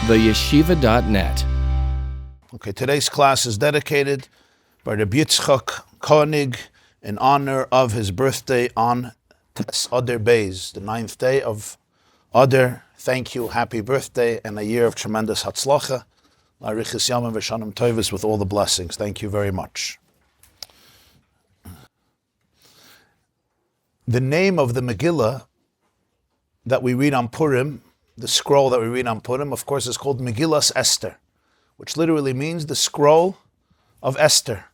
theyeshiva.net. Okay, today's class is dedicated by Rabbi Yitzchak Koenig in honor of his birthday on Adar Bais, the 9th day of Adar. Thank you, happy birthday, and a year of tremendous hatzlacha. La'arichis yamim v'shanim tovos with all the blessings. Thank you very much. The name of the Megillah that we read on Purim, the scroll that we read on Purim, of course, is called Megillas Esther, which literally means the scroll of Esther.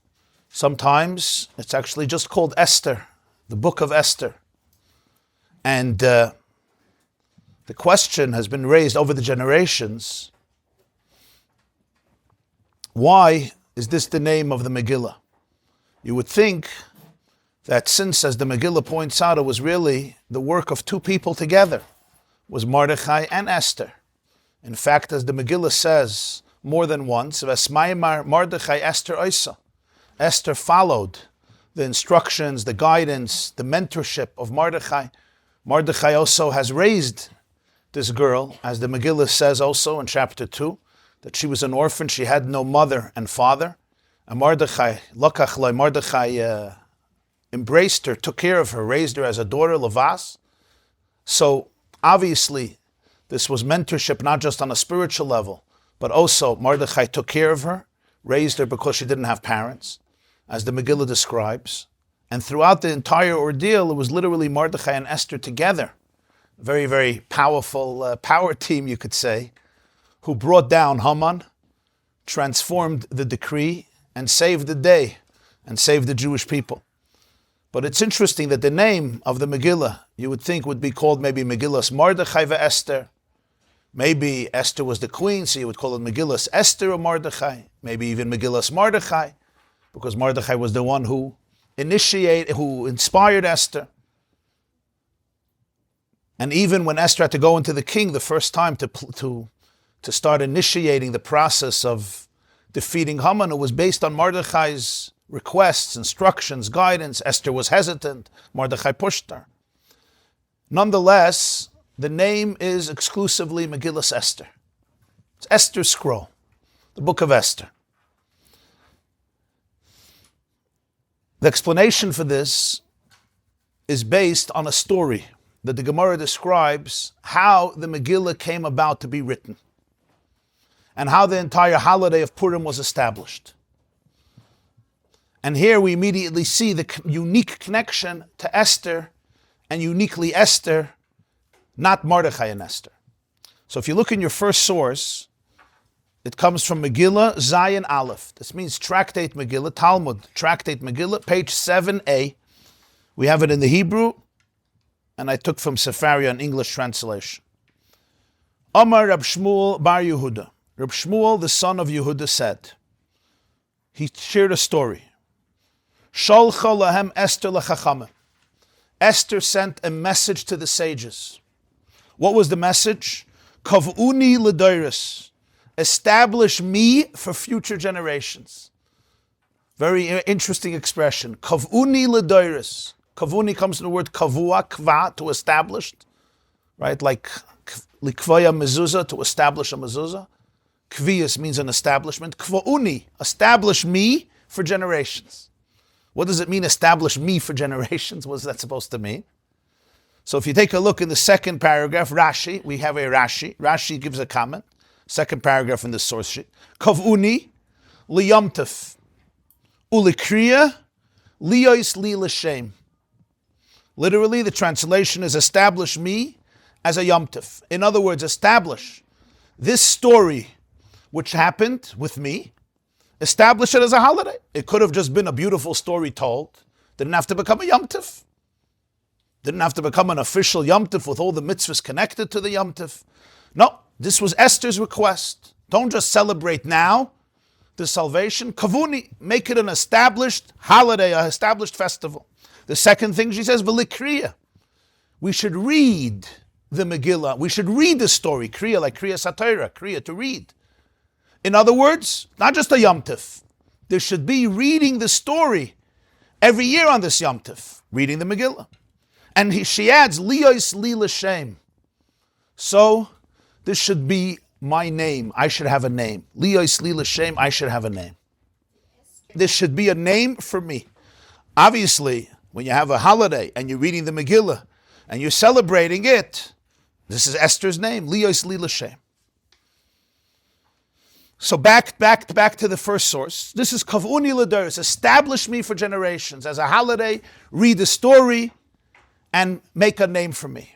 Sometimes it's actually just called Esther, the book of Esther. And the question has been raised over the generations, why is this the name of the Megillah? You would think that since, as the Megillah points out, it was really the work of two people together, was Mordechai and Esther. In fact, as the Megillah says more than once, Vesmaimar Mordechai Esther Oisa. Esther followed the instructions, the guidance, the mentorship of Mordechai. Mordechai also has raised this girl, as the Megillah says also in chapter 2, that she was an orphan, she had no mother and father. And Mordechai embraced her, took care of her, raised her as a daughter, Levas. So obviously, this was mentorship not just on a spiritual level, but also Mordechai took care of her, raised her because she didn't have parents, as the Megillah describes. And throughout the entire ordeal, it was literally Mordechai and Esther together. Very, very powerful power team, you could say, who brought down Haman, transformed the decree, and saved the day, and saved the Jewish people. But it's interesting that the name of the Megillah, you would think would be called maybe Megillas Mordechai ve'Esther. Maybe Esther was the queen, so you would call it Megillas Esther or Mordechai. Maybe even Megillas Mordechai, because Mordechai was the one who inspired Esther. And even when Esther had to go into the king the first time to start initiating the process of defeating Haman, it was based on Mordechai's requests, instructions, guidance. Esther was hesitant. Mordechai pushed her. Nonetheless, the name is exclusively Megillas Esther. It's Esther's scroll, the book of Esther. The explanation for this is based on a story that the Gemara describes how the Megillah came about to be written and how the entire holiday of Purim was established. And here we immediately see the unique connection to Esther, and uniquely Esther, not Mordechai and Esther. So if you look in your first source, it comes from Megillah Zayin Aleph. This means Tractate Megillah, Talmud, Tractate Megillah, page 7a. We have it in the Hebrew, and I took from Sefaria an English translation. Amar Rab Shmuel bar Yehuda. Rab Shmuel, the son of Yehuda, said, he shared a story. Sholcha lahem Esther lechachamim. Esther sent a message to the sages. What was the message? Kav'uni l'doiris. Establish me for future generations. Very interesting expression. Kav'uni l'doiris. Kav'uni comes from the word kavua, kva, to established. Right? Like likvaya mezuzah, to establish a mezuzah. Kvius means an establishment. Kav'uni, establish me for generations. What does it mean, establish me for generations? What is that supposed to mean? So if you take a look in the second paragraph, Rashi, we have a Rashi. Rashi gives a comment. Second paragraph in the source sheet. Kav'uni liyamtef ulikriya liyois li l'shem. Literally, the translation is establish me as a yomtef. In other words, establish this story which happened with me. Establish it as a holiday. It could have just been a beautiful story told. Didn't have to become a Yom Tov. Didn't have to become an official Yom Tov with all the mitzvahs connected to the Yom Tov. No, this was Esther's request. Don't just celebrate now the salvation. Kavuni, make it an established holiday, an established festival. The second thing she says, V'likriya. We should read the Megillah. We should read the story. Kriya, like Kriya Satira, Kriya, to read. In other words, not just a Yom Tov. There should be reading the story every year on this Yom Tov, reading the Megillah. And she adds, Liyois li l'shem. So this should be my name. I should have a name. Liyos li l'shem, I should have a name. This should be a name for me. Obviously, when you have a holiday and you're reading the Megillah and you're celebrating it, this is Esther's name, Liyos li l'shem. So back to the first source. This is Kavuni l'doros, establish me for generations as a holiday, read a story, and make a name for me.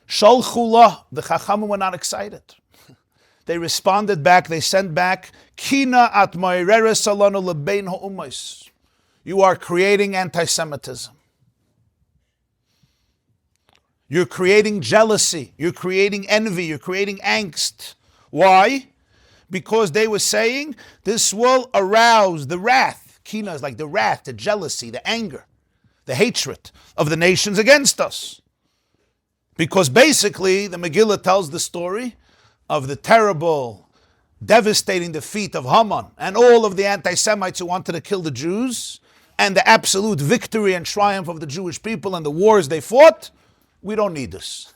Shalchula, the Chachamim were not excited. They responded back, they sent back, Kina at ma'irere salanu lebein ha'ummos. You are creating anti-Semitism. You're creating jealousy, you're creating envy, you're creating angst. Why? Because they were saying this will arouse the wrath. Kina is like the wrath, the jealousy, the anger, the hatred of the nations against us. Because basically the Megillah tells the story of the terrible, devastating defeat of Haman and all of the anti-Semites who wanted to kill the Jews, and the absolute victory and triumph of the Jewish people and the wars they fought. We don't need this.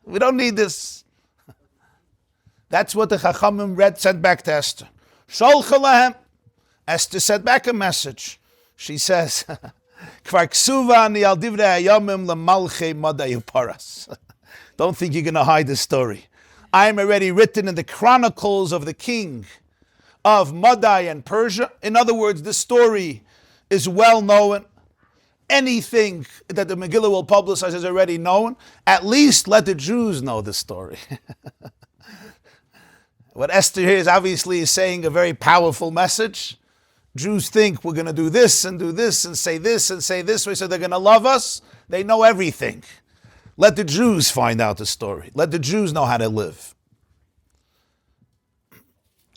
We don't need this. That's what the Chachamim sent back to Esther. Sholcha lahem. Esther sent back a message. She says, Kvar ksuva ani al divrei hayamim lemalchei madai uparas. Don't think you're going to hide the story. I am already written in the chronicles of the king of Madai and Persia. In other words, the story is well known. Anything that the Megillah will publicize is already known. At least let the Jews know the story. What Esther here is saying a very powerful message. Jews think we're going to do this and say this and say this way, so they're going to love us. They know everything. Let the Jews find out the story. Let the Jews know how to live.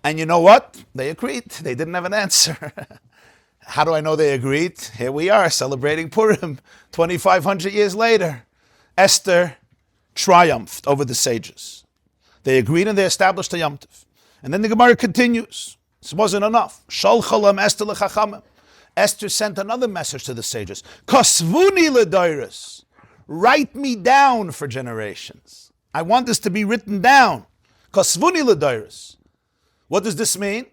And you know what? They agreed. They didn't have an answer. How do I know they agreed? Here we are celebrating Purim 2,500 years later. Esther triumphed over the sages. They agreed and they established a Yom Tov. And then the Gemara continues. This wasn't enough. Shalchalam Esther lechachamim. Esther sent another message to the sages. Kosvuni ledoros. Write me down for generations. I want this to be written down. Kosvuni ledoros. What does this mean?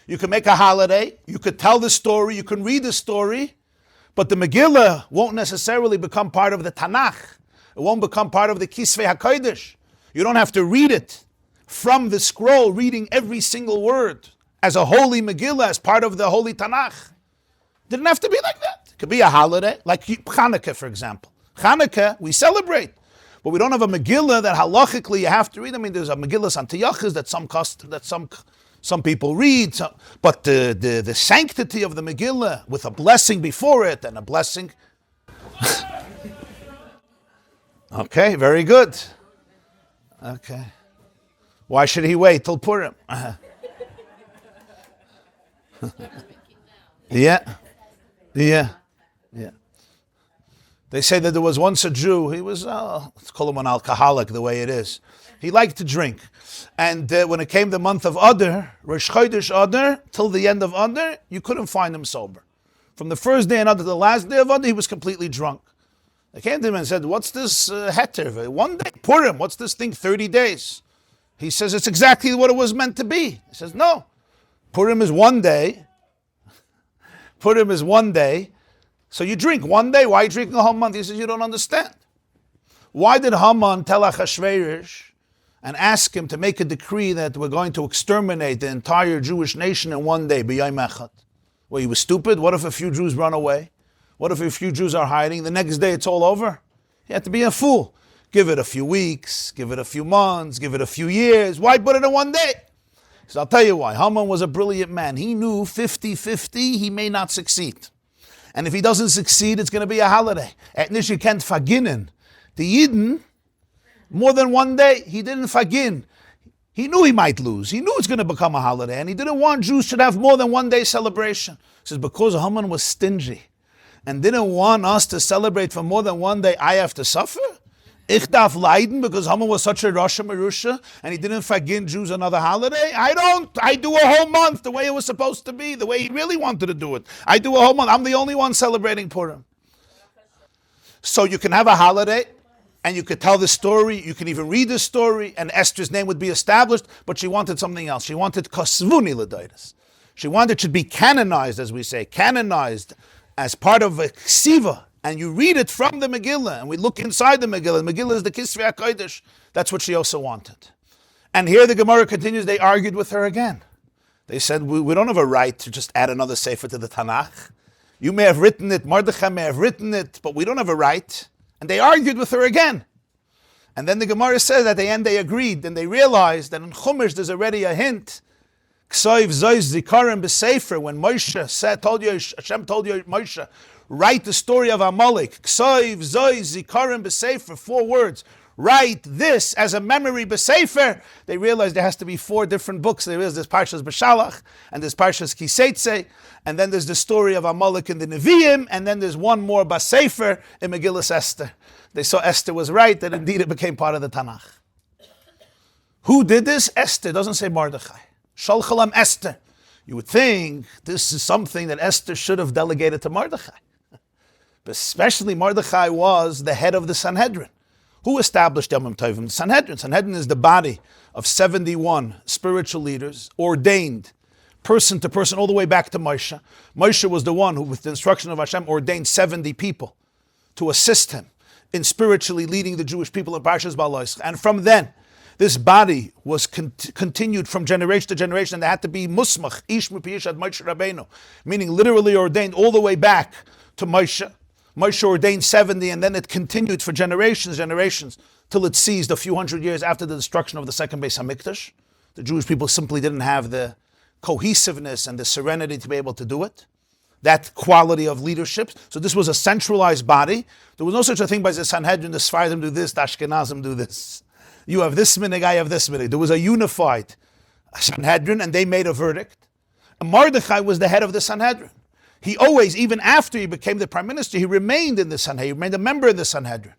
You can make a holiday, you could tell the story, you can read the story, but the Megillah won't necessarily become part of the Tanakh. It won't become part of the Kisvei HaKodesh. You don't have to read it from the scroll, reading every single word as a holy Megillah, as part of the holy Tanakh. Didn't have to be like that. It could be a holiday, like Chanukah, for example. Chanukah, we celebrate, but we don't have a Megillah that halachically you have to read. I mean, there's a Megillah Antiochus that some people read, but the sanctity of the Megillah with a blessing before it and a blessing. Okay, very good. Okay. Why should he wait till Purim? Yeah. They say that there was once a Jew, he was, let's call him an alcoholic the way it is. He liked to drink. And when it came the month of Adar, Rosh Chodesh Adar, till the end of Adar, you couldn't find him sober. From the first day and Adar to the last day of Adar, he was completely drunk. They came to him and said, what's this heter? 1 day, Purim, what's this thing, 30 days? He says, it's exactly what it was meant to be. He says, no, Purim is 1 day. Purim is 1 day. So you drink 1 day, why are you drinking a whole month? He says, you don't understand. Why did Haman tell Achashverosh and ask him to make a decree that we're going to exterminate the entire Jewish nation in 1 day, b'yayim echad? Well, he was stupid. What if a few Jews run away? What if a few Jews are hiding? The next day it's all over? He had to be a fool. Give it a few weeks, give it a few months, give it a few years. Why put it in 1 day? So I'll tell you why. Haman was a brilliant man. He knew 50-50, he may not succeed. And if he doesn't succeed, it's going to be a holiday. At least you can't faginen. The Yidden, more than 1 day, he didn't fagin. He knew he might lose. He knew it's going to become a holiday. And he didn't want Jews should have more than 1 day celebration. He says, because Haman was stingy and didn't want us to celebrate for more than 1 day, I have to suffer? Ich darf leiden because Haman was such a Rasha Marusha and he didn't fagin Jews another holiday? I don't. I do a whole month the way it was supposed to be, the way he really wanted to do it. I do a whole month. I'm the only one celebrating Purim. So you can have a holiday and you could tell the story, you could even read the story, and Esther's name would be established, but she wanted something else. She wanted kasvuni l'daitis. She wanted it should be canonized, as we say, canonized as part of a ksiva, and you read it from the Megillah, and we look inside the Megillah. The Megillah is the Kisvei HaKodesh. That's what she also wanted. And here the Gemara continues, they argued with her again. They said, we don't have a right to just add another sefer to the Tanakh. You may have written it, Mordechai may have written it, but we don't have a right. And they argued with her again. And then the Gemara says at the end they agreed, and they realized that in Chumash there's already a hint. K'soiv zois zikarim b'sefer, when Moshe said, Hashem told you, Moshe, write the story of Amalek. K'soiv zois zikarim b'sefer, 4 words. Write this as a memory b'sefer. They realized there has to be 4 different books. There is this Parshas B'Shalach, and there's Parshas Kiseitze, and then there's the story of Amalek in the Nevi'im, and then there's one more b'sefer in Megillas Esther. They saw Esther was right, and indeed it became part of the Tanakh. Who did this? Esther. Doesn't say Mordechai. Shalchalam Esther. You would think this is something that Esther should have delegated to Mordechai. But especially Mordechai was the head of the Sanhedrin. Who established Yom Tovim? The Sanhedrin. Sanhedrin is the body of 71 spiritual leaders, ordained person to person all the way back to Moshe. Moshe was the one who, with the instruction of Hashem, ordained 70 people to assist him in spiritually leading the Jewish people in Parshas Bais. And from then, this body was continued from generation to generation, and they had to be musmach, ish mupiyish ad Moshe Rabbeinu, meaning literally ordained all the way back to Moshe. Moshe ordained 70, and then it continued for generations, till it ceased a few hundred years after the destruction of the second Beis HaMikdash. The Jewish people simply didn't have the cohesiveness and the serenity to be able to do it. That quality of leadership. So this was a centralized body. There was no such a thing by the Sanhedrin, the Sfardim do this, the Ashkenazim do this. You have this minhag, I have this minhag. There was a unified Sanhedrin, and they made a verdict. And Mordechai was the head of the Sanhedrin. He always, even after he became the prime minister, he remained in the Sanhedrin, he remained a member of the Sanhedrin.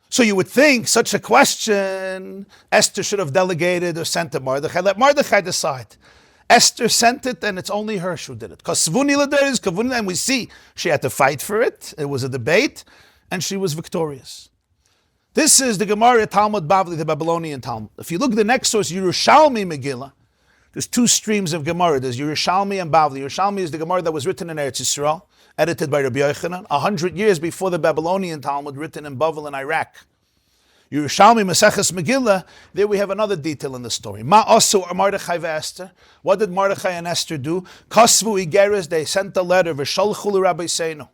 So you would think such a question, Esther should have delegated or sent to Mordechai. Let Mordechai decide. Esther sent it, and it's only her who did it. And we see she had to fight for it. It was a debate, and she was victorious. This is the Gemara Talmud Bavli, the Babylonian Talmud. If you look at the next source, Yerushalmi Megillah, there's 2 streams of Gemara. There's Yerushalmi and Bavli. Yerushalmi is the Gemara that was written in Eretz Yisrael, edited by Rabbi Yochanan, 100 years before the Babylonian Talmud, written in Bavel in Iraq. Yerushalmi Maseches Megillah, there we have another detail in the story. Ma asu Mordechai ve'Esther. What did Mordechai and Esther do? Kasvu igeres, they sent a letter, v'sholchu l'Rabbi Seinu.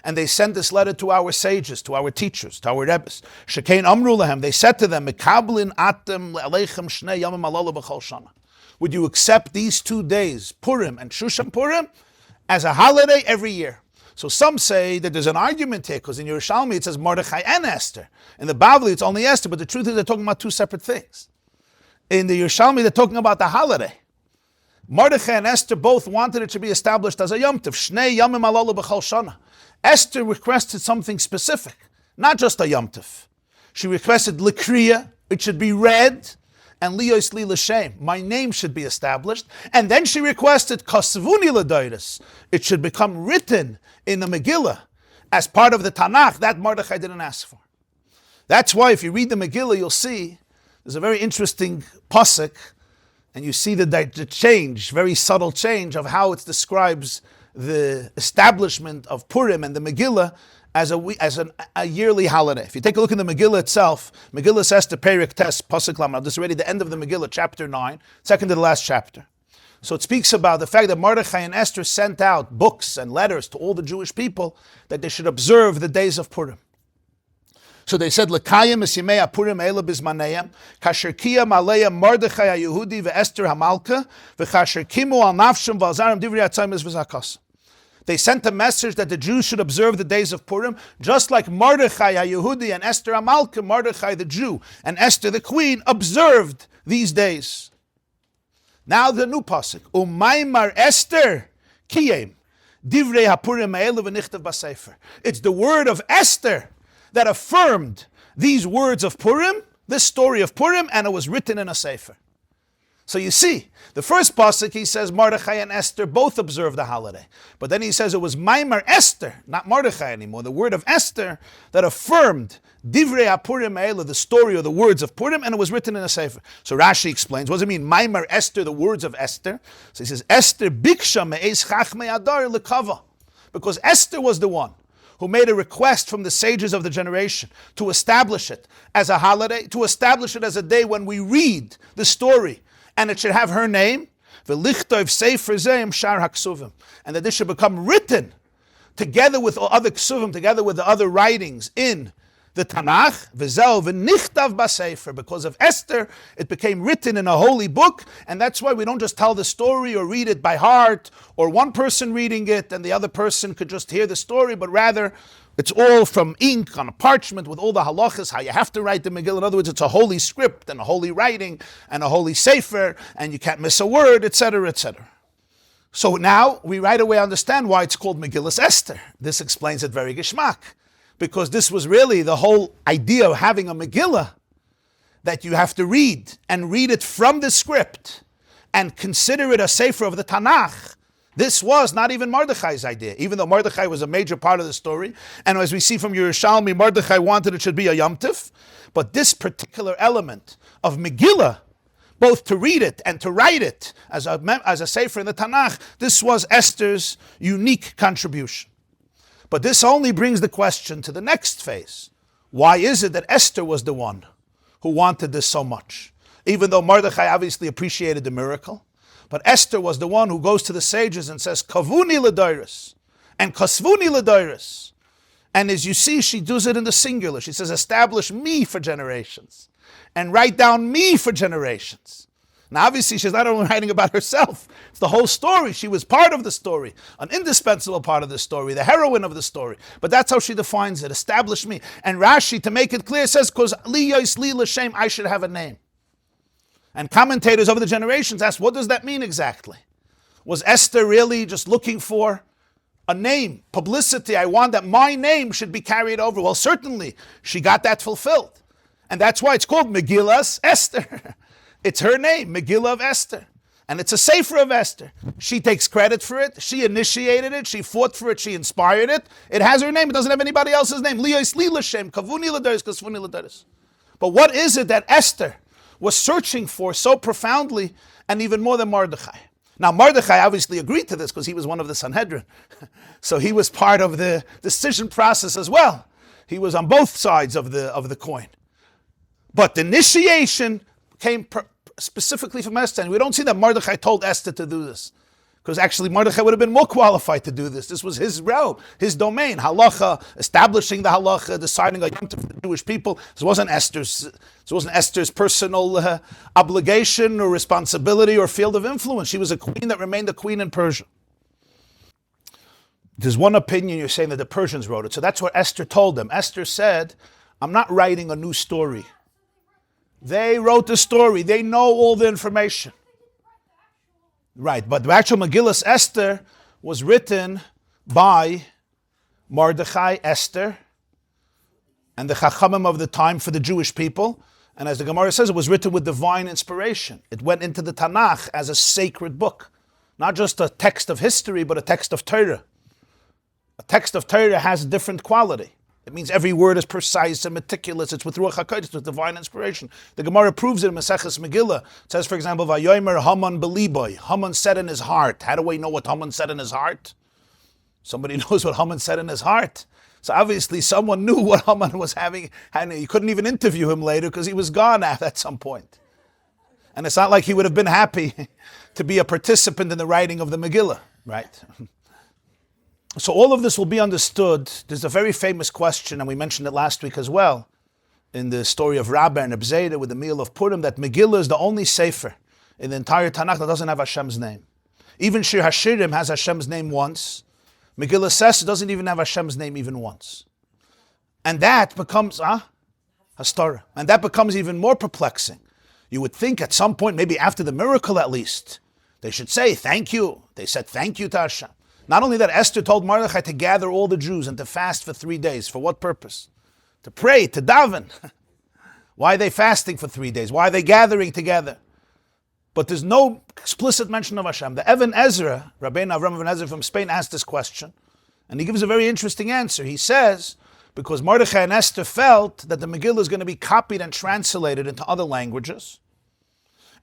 And they sent this letter to our sages, to our teachers, to our rebbes. Shekein amru lahem, they said to them, Mekablin atem le'aleichem shnei yamim alala b'chol shana. Would you accept these 2 days, Purim and Shushan Purim, as a holiday every year? So some say that there's an argument here, because in Yerushalmi it says Mordechai and Esther. In the Bavli it's only Esther, but the truth is they're talking about 2 separate things. In the Yerushalmi they're talking about the holiday. Mordechai and Esther both wanted it to be established as a Yom Tov. Shnei Yamim Alolu B'chol Shana. Esther requested something specific, not just a Yom Tov. She requested L'Kriya, it should be read, and Liyos Li L'Shem, my name should be established. And then she requested Kasvuni L'Doiris, it should become written in the Megillah as part of the Tanakh. That Mordechai didn't ask for. That's why if you read the Megillah, you'll see there's a very interesting pasuk, and you see the change, very subtle change of how it describes the establishment of Purim and the Megillah as a yearly holiday. If you take a look in the Megillah itself, Megillah says to Perik Tes, Pasuk Lam. This is already the end of the Megillah, chapter 9, second to the last chapter. So it speaks about the fact that Mordechai and Esther sent out books and letters to all the Jewish people that they should observe the days of Purim. So they said, L'kayim es yimei Purim eila bizmaneyam, kasher kiyam aleya Mordechai HaYehudi ve'Esther HaMalka, ve'kasher kimu al nafshim v'alzarim divrei atzayim v'zakas. They sent a message that the Jews should observe the days of Purim, just like Mordechai HaYehudi and Esther HaMalka, Mordechai the Jew and Esther the queen, observed these days. Now the new pasuk, Umaymar Esther kiyem, divrei hapurim ha'elu v'nichtav b'sefer. It's the word of Esther that affirmed these words of Purim, this story of Purim, and it was written in a sefer. So you see, the first pasuk he says Mordechai and Esther both observed the holiday. But then he says it was Maimar Esther, not Mordechai anymore, the word of Esther that affirmed Divrei HaPurim Eila, the story or the words of Purim, and it was written in a sefer. So Rashi explains, what does it mean, Maimar Esther, the words of Esther? So he says, Esther biksha me'ez chachmei Adar lekava. Because Esther was the one who made a request from the sages of the generation to establish it as a holiday, to establish it as a day when we read the story, and it should have her name, and that this should become written together with other ksuvim, together with the other writings in the Tanakh, because of Esther, it became written in a holy book, and that's why we don't just tell the story or read it by heart, or one person reading it and the other person could just hear the story, but rather it's all from ink on a parchment with all the halachas, how you have to write the Megillah. In other words, it's a holy script and a holy writing and a holy sefer, and you can't miss a word, etc., etc. So now we right away understand why it's called Megillas Esther. This explains it very geschmack, because this was really the whole idea of having a Megillah that you have to read and read it from the script and consider it a sefer of the Tanakh. This was not even Mordechai's idea, even though Mordechai was a major part of the story. And as we see from Yerushalmi, Mordechai wanted it should be a Yom Tif. But this particular element of Megillah, both to read it and to write it as a sefer in the Tanakh, this was Esther's unique contribution. But this only brings the question to the next phase. Why is it that Esther was the one who wanted this so much? Even though Mordechai obviously appreciated the miracle, but Esther was the one who goes to the sages and says, Kavuni l'dairis, and Kasvuni l'dairis. And as you see, she does it in the singular. She says, establish me for generations, and write down me for generations. Now obviously she's not only writing about herself, it's the whole story. She was part of the story, an indispensable part of the story, the heroine of the story. But that's how she defines it, establish me. And Rashi, to make it clear, says, because li yos li l'shem, I should have a name. And commentators over the generations ask, what does that mean exactly? Was Esther really just looking for a name, publicity? I want that my name should be carried over. Well, certainly, she got that fulfilled. And that's why it's called Megillas Esther. It's her name, Megillah of Esther. And it's a sefer of Esther. She takes credit for it. She initiated it. She fought for it. She inspired it. It has her name. It doesn't have anybody else's name. Liyos li l'shem, kavuni l'daris, kasvuni l'daris. But what is it that Esther was searching for so profoundly, and even more than Mordechai? Now, Mordechai obviously agreed to this because he was one of the Sanhedrin. So he was part of the decision process as well. He was on both sides of the coin. But the initiation came specifically from Esther. And we don't see that Mordechai told Esther to do this, because actually Mordechai would have been more qualified to do this. This was his realm, his domain. Halacha, establishing the halacha, deciding a yom tov for the Jewish people. This wasn't Esther's personal obligation or responsibility or field of influence. She was a queen that remained a queen in Persia. There's one opinion you're saying that the Persians wrote it. So that's what Esther told them. Esther said, I'm not writing a new story. They wrote the story. They know all the information. Right, but the actual Megillas Esther was written by Mordechai, Esther, and the Chachamim of the time for the Jewish people. And as the Gemara says, it was written with divine inspiration. It went into the Tanakh as a sacred book. Not just a text of history, but a text of Torah. A text of Torah has a different quality. It means every word is precise and meticulous. It's with Ruach HaKodesh, it's with divine inspiration. The Gemara proves it in Maseches Megillah. It says, for example, Vayomer Haman beliboy. Haman said in his heart. How do we know what Haman said in his heart? Somebody knows what Haman said in his heart. So obviously someone knew what Haman was having, and you couldn't even interview him later because he was gone at some point. And it's not like he would have been happy to be a participant in the writing of the Megillah, right? So all of this will be understood. There's a very famous question, and we mentioned it last week as well, in the story of Rabbi and Abzeda with the meal of Purim, that Megillah is the only sefer in the entire Tanakh that doesn't have Hashem's name. Even Shir Hashirim has Hashem's name once. Megillah says it doesn't even have Hashem's name even once. And that becomes, Hastara. And that becomes even more perplexing. You would think at some point, maybe after the miracle at least, they should say thank you. They said thank you to Hashem. Not only that, Esther told Mordechai to gather all the Jews and to fast for 3 days. For what purpose? To pray, to daven. Why are they fasting for 3 days? Why are they gathering together? but there's no explicit mention of Hashem. The Even Ezra, Rabbeinu Avram Even Ezra from Spain, asked this question, and he gives a very interesting answer. He says, because Mordechai and Esther felt that the Megillah is going to be copied and translated into other languages,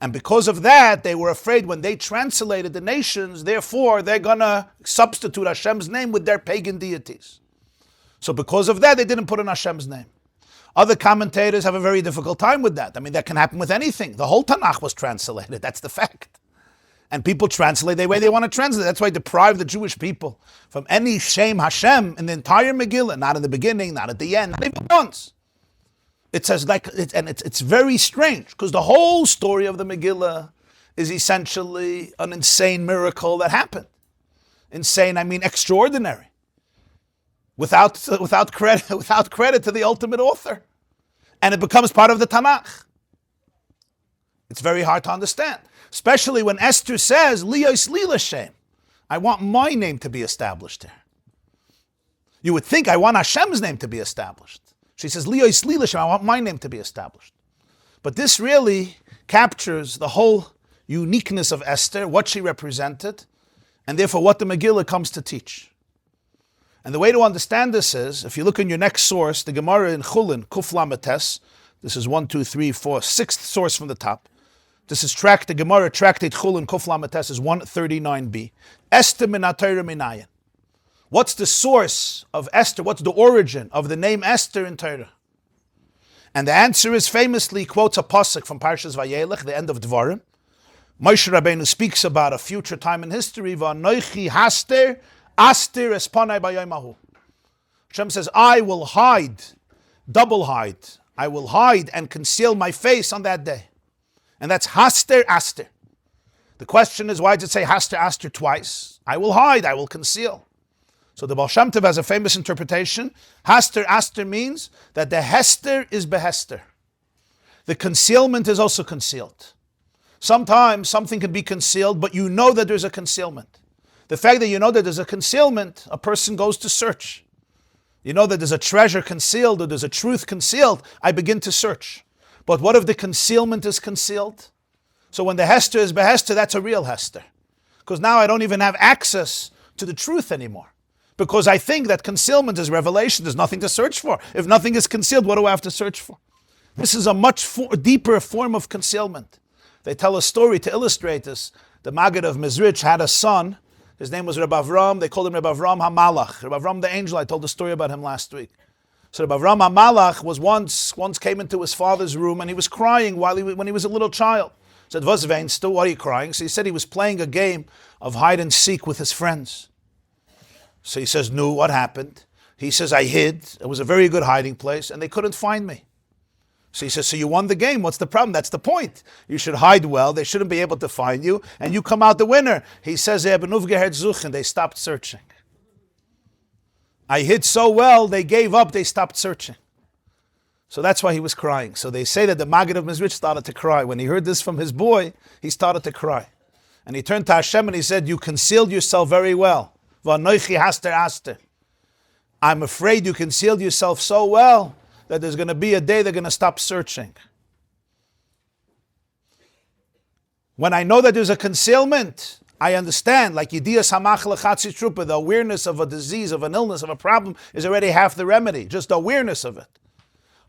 and because of that, they were afraid when they translated the nations, therefore they're going to substitute Hashem's name with their pagan deities. So because of that, they didn't put in Hashem's name. Other commentators have a very difficult time with that. I mean, that can happen with anything. The whole Tanakh was translated. That's the fact. And people translate the way they want to translate. That's why deprive the Jewish people from any shame Hashem in the entire Megillah, not in the beginning, not at the end, not even once. It says it's very strange because the whole story of the Megillah is essentially an insane miracle that happened. Insane, I mean extraordinary. Without credit to the ultimate author. And it becomes part of the Tanakh. It's very hard to understand. Especially when Esther says, Liyos li l'Shem. I want my name to be established here. You would think I want Hashem's name to be established. She says, Liyos li l'Shem, I want my name to be established. But this really captures the whole uniqueness of Esther, what she represented, and therefore what the Megillah comes to teach. And the way to understand this is, if you look in your next source, the Gemara in Chulin, Kuf Lametes, this is 1, 2, 3, 4, sixth source from the top. This is the Gemara tractate Chulin, Kuf Lametes is 139b. Esther min HaTorah minayin. What's the source of Esther? What's the origin of the name Esther in Torah? And the answer is famously quotes a pasuk from Parshas Vayikra, the end of Dvarim. Moshe Rabbeinu speaks about a future time in history. V'anoichi haster Aster espanai b'yom. Hashem says, I will hide, double hide. I will hide and conceal my face on that day. And that's Haster Aster. The question is, why did it say Haster Aster twice? I will hide, I will conceal. So the Baal Shem Tov has a famous interpretation. Haster Aster means that the Hester is behester. The concealment is also concealed. Sometimes something can be concealed, but you know that there's a concealment. The fact that you know that there's a concealment, a person goes to search. You know that there's a treasure concealed or there's a truth concealed, I begin to search. But what if the concealment is concealed? So when the Hester is behester, that's a real Hester. Because now I don't even have access to the truth anymore. Because I think that concealment is revelation, there's nothing to search for. If nothing is concealed, what do I have to search for? This is a much deeper form of concealment. They tell a story to illustrate this. The Maggid of Mezrich had a son. His name was Rabbi Avram. They called him Rabbi Avram HaMalach. Rabbi Avram the angel, I told the story about him last week. So Rabbi Avram HaMalach was once came into his father's room and he was crying when he was a little child. He said, "Was weinst du? Why are you crying?" So he said he was playing a game of hide and seek with his friends. So he says, "No, what happened?" He says, "I hid. It was a very good hiding place and they couldn't find me." So he says, "So you won the game. What's the problem? That's the point. You should hide well. They shouldn't be able to find you. And you come out the winner." He says, they stopped searching. I hid so well, they gave up. They stopped searching. So that's why he was crying. So they say that the Maggid of Mezrich started to cry. When he heard this from his boy, he started to cry. And he turned to Hashem and he said, "You concealed yourself very well. V'anoichi haster aster. I'm afraid you concealed yourself so well that there's going to be a day they're going to stop searching. When I know that there's a concealment, I understand, like Yediyas Hamach Lechatzi Trupa, the awareness of a disease, of an illness, of a problem is already half the remedy, just the awareness of it.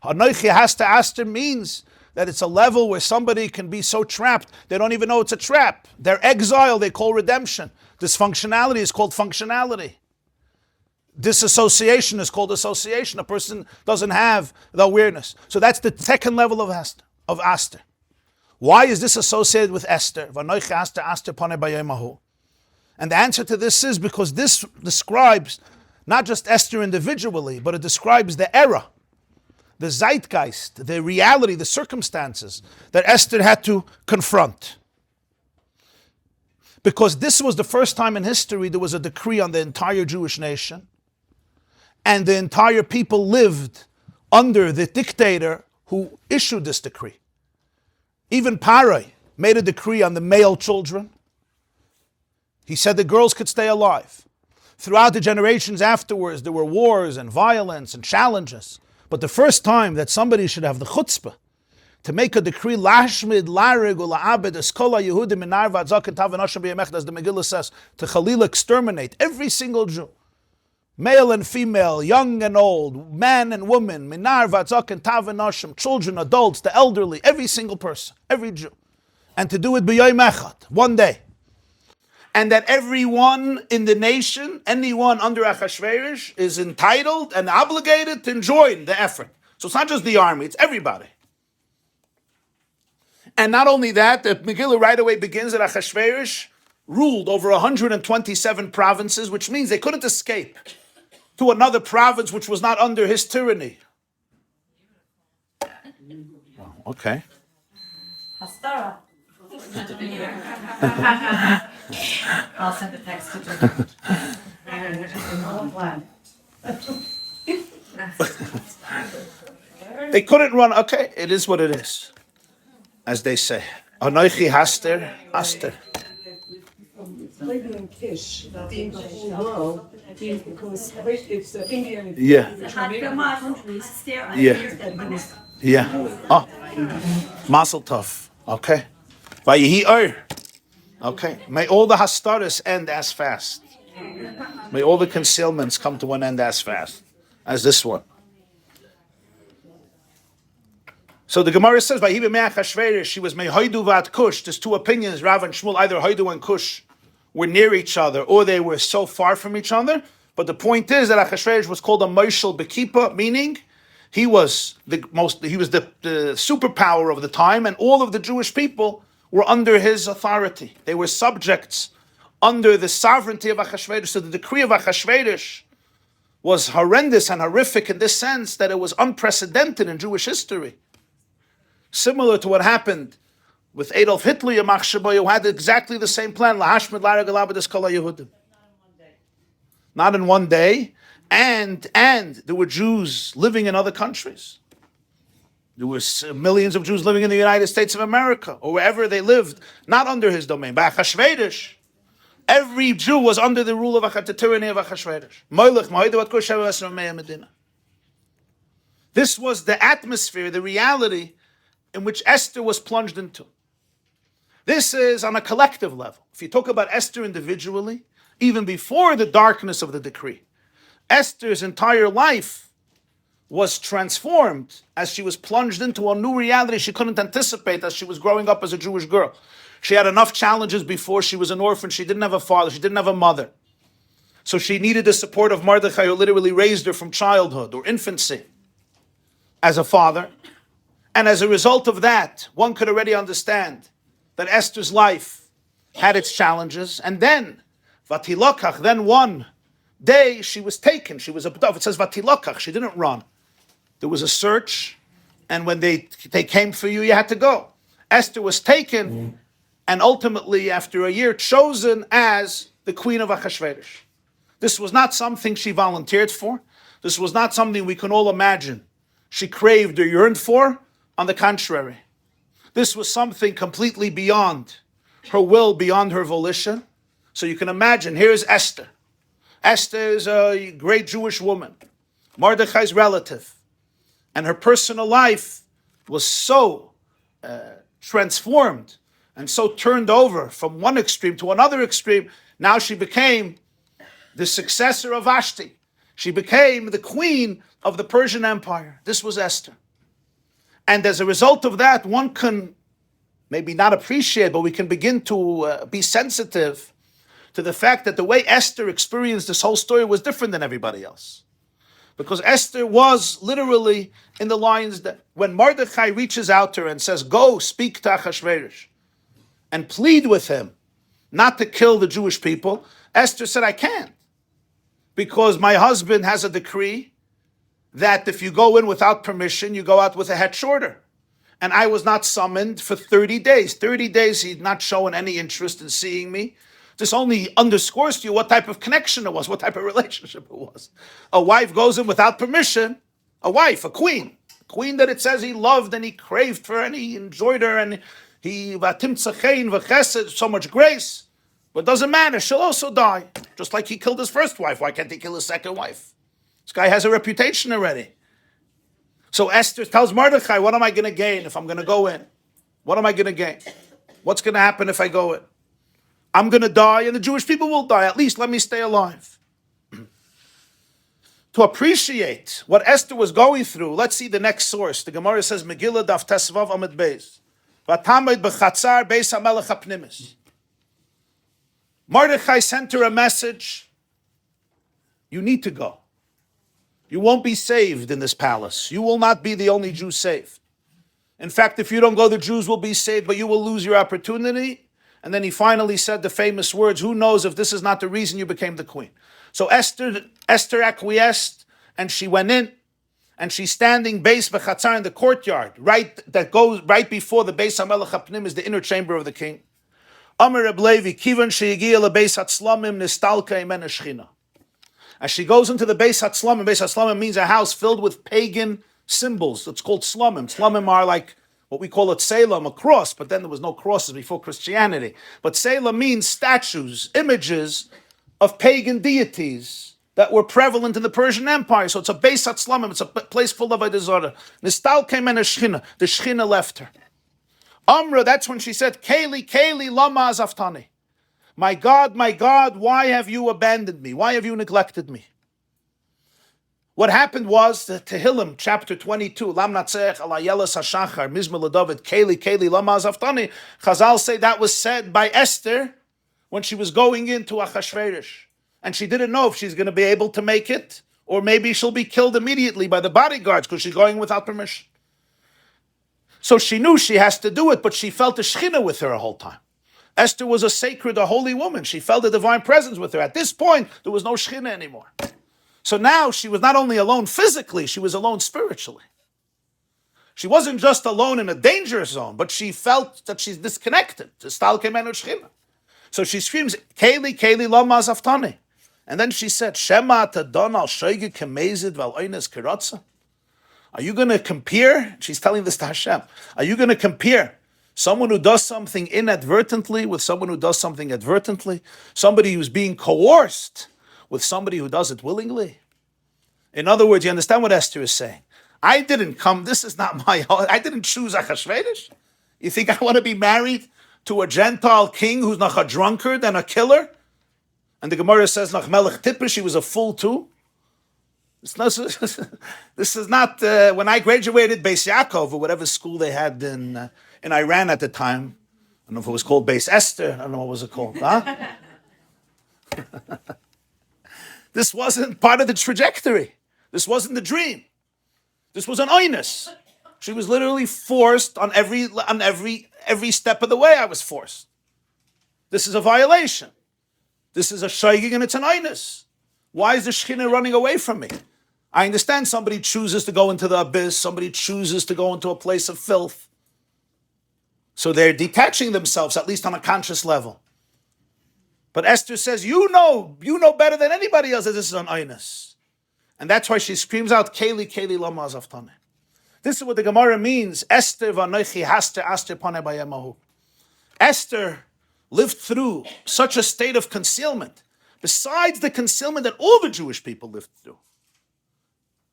Hanoichi Hasta Aster means that it's a level where somebody can be so trapped, they don't even know it's a trap. Their exile, they call redemption. Dysfunctionality is called functionality. Disassociation is called association. A person doesn't have the awareness. So that's the second level of Esther. Why is this associated with Esther? And the answer to this is because this describes not just Esther individually, but it describes the era, the zeitgeist, the reality, the circumstances that Esther had to confront. Because this was the first time in history there was a decree on the entire Jewish nation. And the entire people lived under the dictator who issued this decree. Even Parai made a decree on the male children. He said the girls could stay alive. Throughout the generations afterwards, there were wars and violence and challenges. But the first time that somebody should have the chutzpah to make a decree, lashmid, larig, la'abed, eskola, Yehudim, minar, v'adzak, and tav, as the Megillah says, to Chalil exterminate every single Jew, male and female, young and old, man and woman, minar, v'adzak, and tav, children, adults, the elderly, every single person, every Jew, and to do it b'yoyim echad, one day. And that everyone in the nation, anyone under Achashverosh, is entitled and obligated to join the effort. So it's not just the army, it's everybody. And not only that, the Megillah right away begins that Achashverosh ruled over 127 provinces, which means they couldn't escape to another province which was not under his tyranny. Okay. Hastara. I'll send a text to They couldn't run. Okay, it is what it is, as they say. Anoichi haster, haster. Labeling Kish, being the whole world, because it's Indian. Yeah. Yeah. Yeah. Oh, Mazel Tov. Okay. Vayihi Oir. Okay. May all the hastaras end as fast. May all the concealments come to an end as fast as this one. So the Gemara says, "Vayihi b'me'ach Hashverosh." She was me'hoidu v'at Kush. There's two opinions, Rav and Shmuel. Either Hoidu and Kush were near each other, or they were so far from each other. But the point is that Achashverosh was called a Moshel Bekipa, meaning he was the superpower of the time, and all of the Jewish people were under his authority. They were subjects under the sovereignty of Achashverosh. So the decree of Achashverosh was horrendous and horrific in this sense that it was unprecedented in Jewish history. Similar to what happened with Adolf Hitler, who had exactly the same plan. Not in one day. And there were Jews living in other countries. There were millions of Jews living in the United States of America, or wherever they lived, not under his domain. By Achashverosh, every Jew was under the rule of the tyranny of Achashverosh. This was the atmosphere, the reality in which Esther was plunged into. This is on a collective level. If you talk about Esther individually, even before the darkness of the decree, Esther's entire life was transformed as she was plunged into a new reality she couldn't anticipate as she was growing up as a Jewish girl. She had enough challenges before. She was an orphan. She didn't have a father. She didn't have a mother. So she needed the support of Mordechai, who literally raised her from childhood or infancy as a father. And as a result of that, one could already understand that Esther's life had its challenges. And then, Vatilokach, then one day she was taken. She was abducted. It says Vatilokach. She didn't run. There was a search, and when they came for you, you had to go. Esther was taken, and ultimately, after a year, chosen as the queen of Achashverosh. This was not something she volunteered for. This was not something we can all imagine she craved or yearned for. On the contrary, this was something completely beyond her will, beyond her volition. So you can imagine, here's Esther. Esther is a great Jewish woman, Mordechai's relative. And her personal life was so transformed and so turned over from one extreme to another extreme. Now she became the successor of Vashti. She became the queen of the Persian Empire. This was Esther. And as a result of that, one can maybe not appreciate, but we can begin to be sensitive to the fact that the way Esther experienced this whole story was different than everybody else. Because Esther was literally in the lines that when Mordechai reaches out to her and says, go speak to Achashverosh and plead with him not to kill the Jewish people, Esther said, I can't. Because my husband has a decree that if you go in without permission, you go out with a head shorter. And I was not summoned for 30 days. 30 days he'd not shown any interest in seeing me. This only underscores to you what type of connection it was, what type of relationship it was. A wife goes in without permission, a wife, a queen that it says he loved and he craved for and he enjoyed her and he vatim tzachein v'chesed, so much grace. But it doesn't matter, she'll also die. Just like he killed his first wife, why can't he kill his second wife? This guy has a reputation already. So Esther tells Mordechai, what am I going to gain if I'm going to go in? What am I going to gain? What's going to happen if I go in? I'm going to die and the Jewish people will die. At least let me stay alive. To appreciate what Esther was going through, let's see the next source. The Gemara says, Megillah daf tesvav amid beis. V'atamed b'chatzar beis hamelech hapnimis. Mordechai sent her a message. You need to go. You won't be saved in this palace. You will not be the only Jew saved. In fact, if you don't go, the Jews will be saved, but you will lose your opportunity. And then he finally said the famous words, who knows if this is not the reason you became the queen. So Esther acquiesced, and she went in, and she's standing Bais b'chatzar in the courtyard, that goes right before the Beis HaMelech HaPnim is the inner chamber of the king. Amar Reb Levi, kivan sheyigia lebeis hatzlamim nistalka imena shchina. As she goes into the Beis Hatzlamim means a house filled with pagan symbols. It's called slumim. Slumim are like what we call it Salem, a cross, but then there was no crosses before Christianity. But Salem means statues, images of pagan deities that were prevalent in the Persian Empire. So it's a Beis Hatzlamim, it's a place full of Adar. Nistal came in a Shechina. The Shechina left her. Amra, that's when she said, Keli, lama azaftani. My God, why have you abandoned me? Why have you neglected me? What happened was, the Tehillim, chapter 22, Lam Natzech ala Yelas HaShachar, Mizmor LeDavid, Keli, lama azaftani. Chazal say that was said by Esther when she was going into Achashverosh. And she didn't know if she's going to be able to make it, or maybe she'll be killed immediately by the bodyguards because she's going without permission. So she knew she has to do it, but she felt the Shechina with her the whole time. Esther was a sacred, a holy woman. She felt the divine presence with her. At this point, there was no Shechina anymore. So now she was not only alone physically, she was alone spiritually. She wasn't just alone in a danger zone, but she felt that she's disconnected. So she screams, Keli, lama zaftani. And then she said, Shema tadon al shoyge kemezid val oynes kiratza. Are you going to compare? She's telling this to Hashem. Are you going to compare someone who does something inadvertently with someone who does something advertently? Somebody who's being coerced with somebody who does it willingly? In other words, you understand what Esther is saying? I didn't come, this is not I didn't choose Achashverosh. You think I want to be married to a Gentile king who's not a drunkard and a killer? And the Gemara says, nach Melech Tipper, she was a fool too. This is not when I graduated Bais Yaakov, or whatever school they had in Iran at the time. I don't know if it was called Bais Esther. I don't know what was it called. Huh? This wasn't part of the trajectory. This wasn't the dream. This was an oinus. She was literally forced on every step of the way. I was forced. This is a violation. This is a shaygig and it's an oinus. Why is the Shechina running away from me? I understand somebody chooses to go into the abyss. Somebody chooses to go into a place of filth. So they're detaching themselves, at least on a conscious level. But Esther says, you know better than anybody else that this is an oinus. And that's why she screams out, Keli, lama zaftani. This is what the Gemara means. Esther v'anoichi haster aster panei bayemahu. Esther lived through such a state of concealment, besides the concealment that all the Jewish people lived through.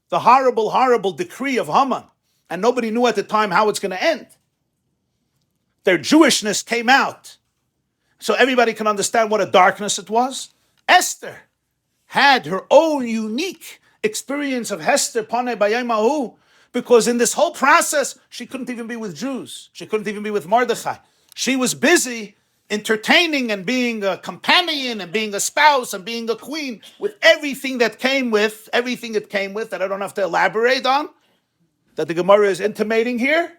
The horrible, horrible decree of Haman, and nobody knew at the time how it's going to end. Their Jewishness came out, so everybody can understand what a darkness it was. Esther had her own unique experience of Hester Panei Bayemahu, because in this whole process, she couldn't even be with Jews. She couldn't even be with Mordechai. She was busy entertaining and being a companion and being a spouse and being a queen with everything that came with, that I don't have to elaborate on, that the Gemara is intimating here.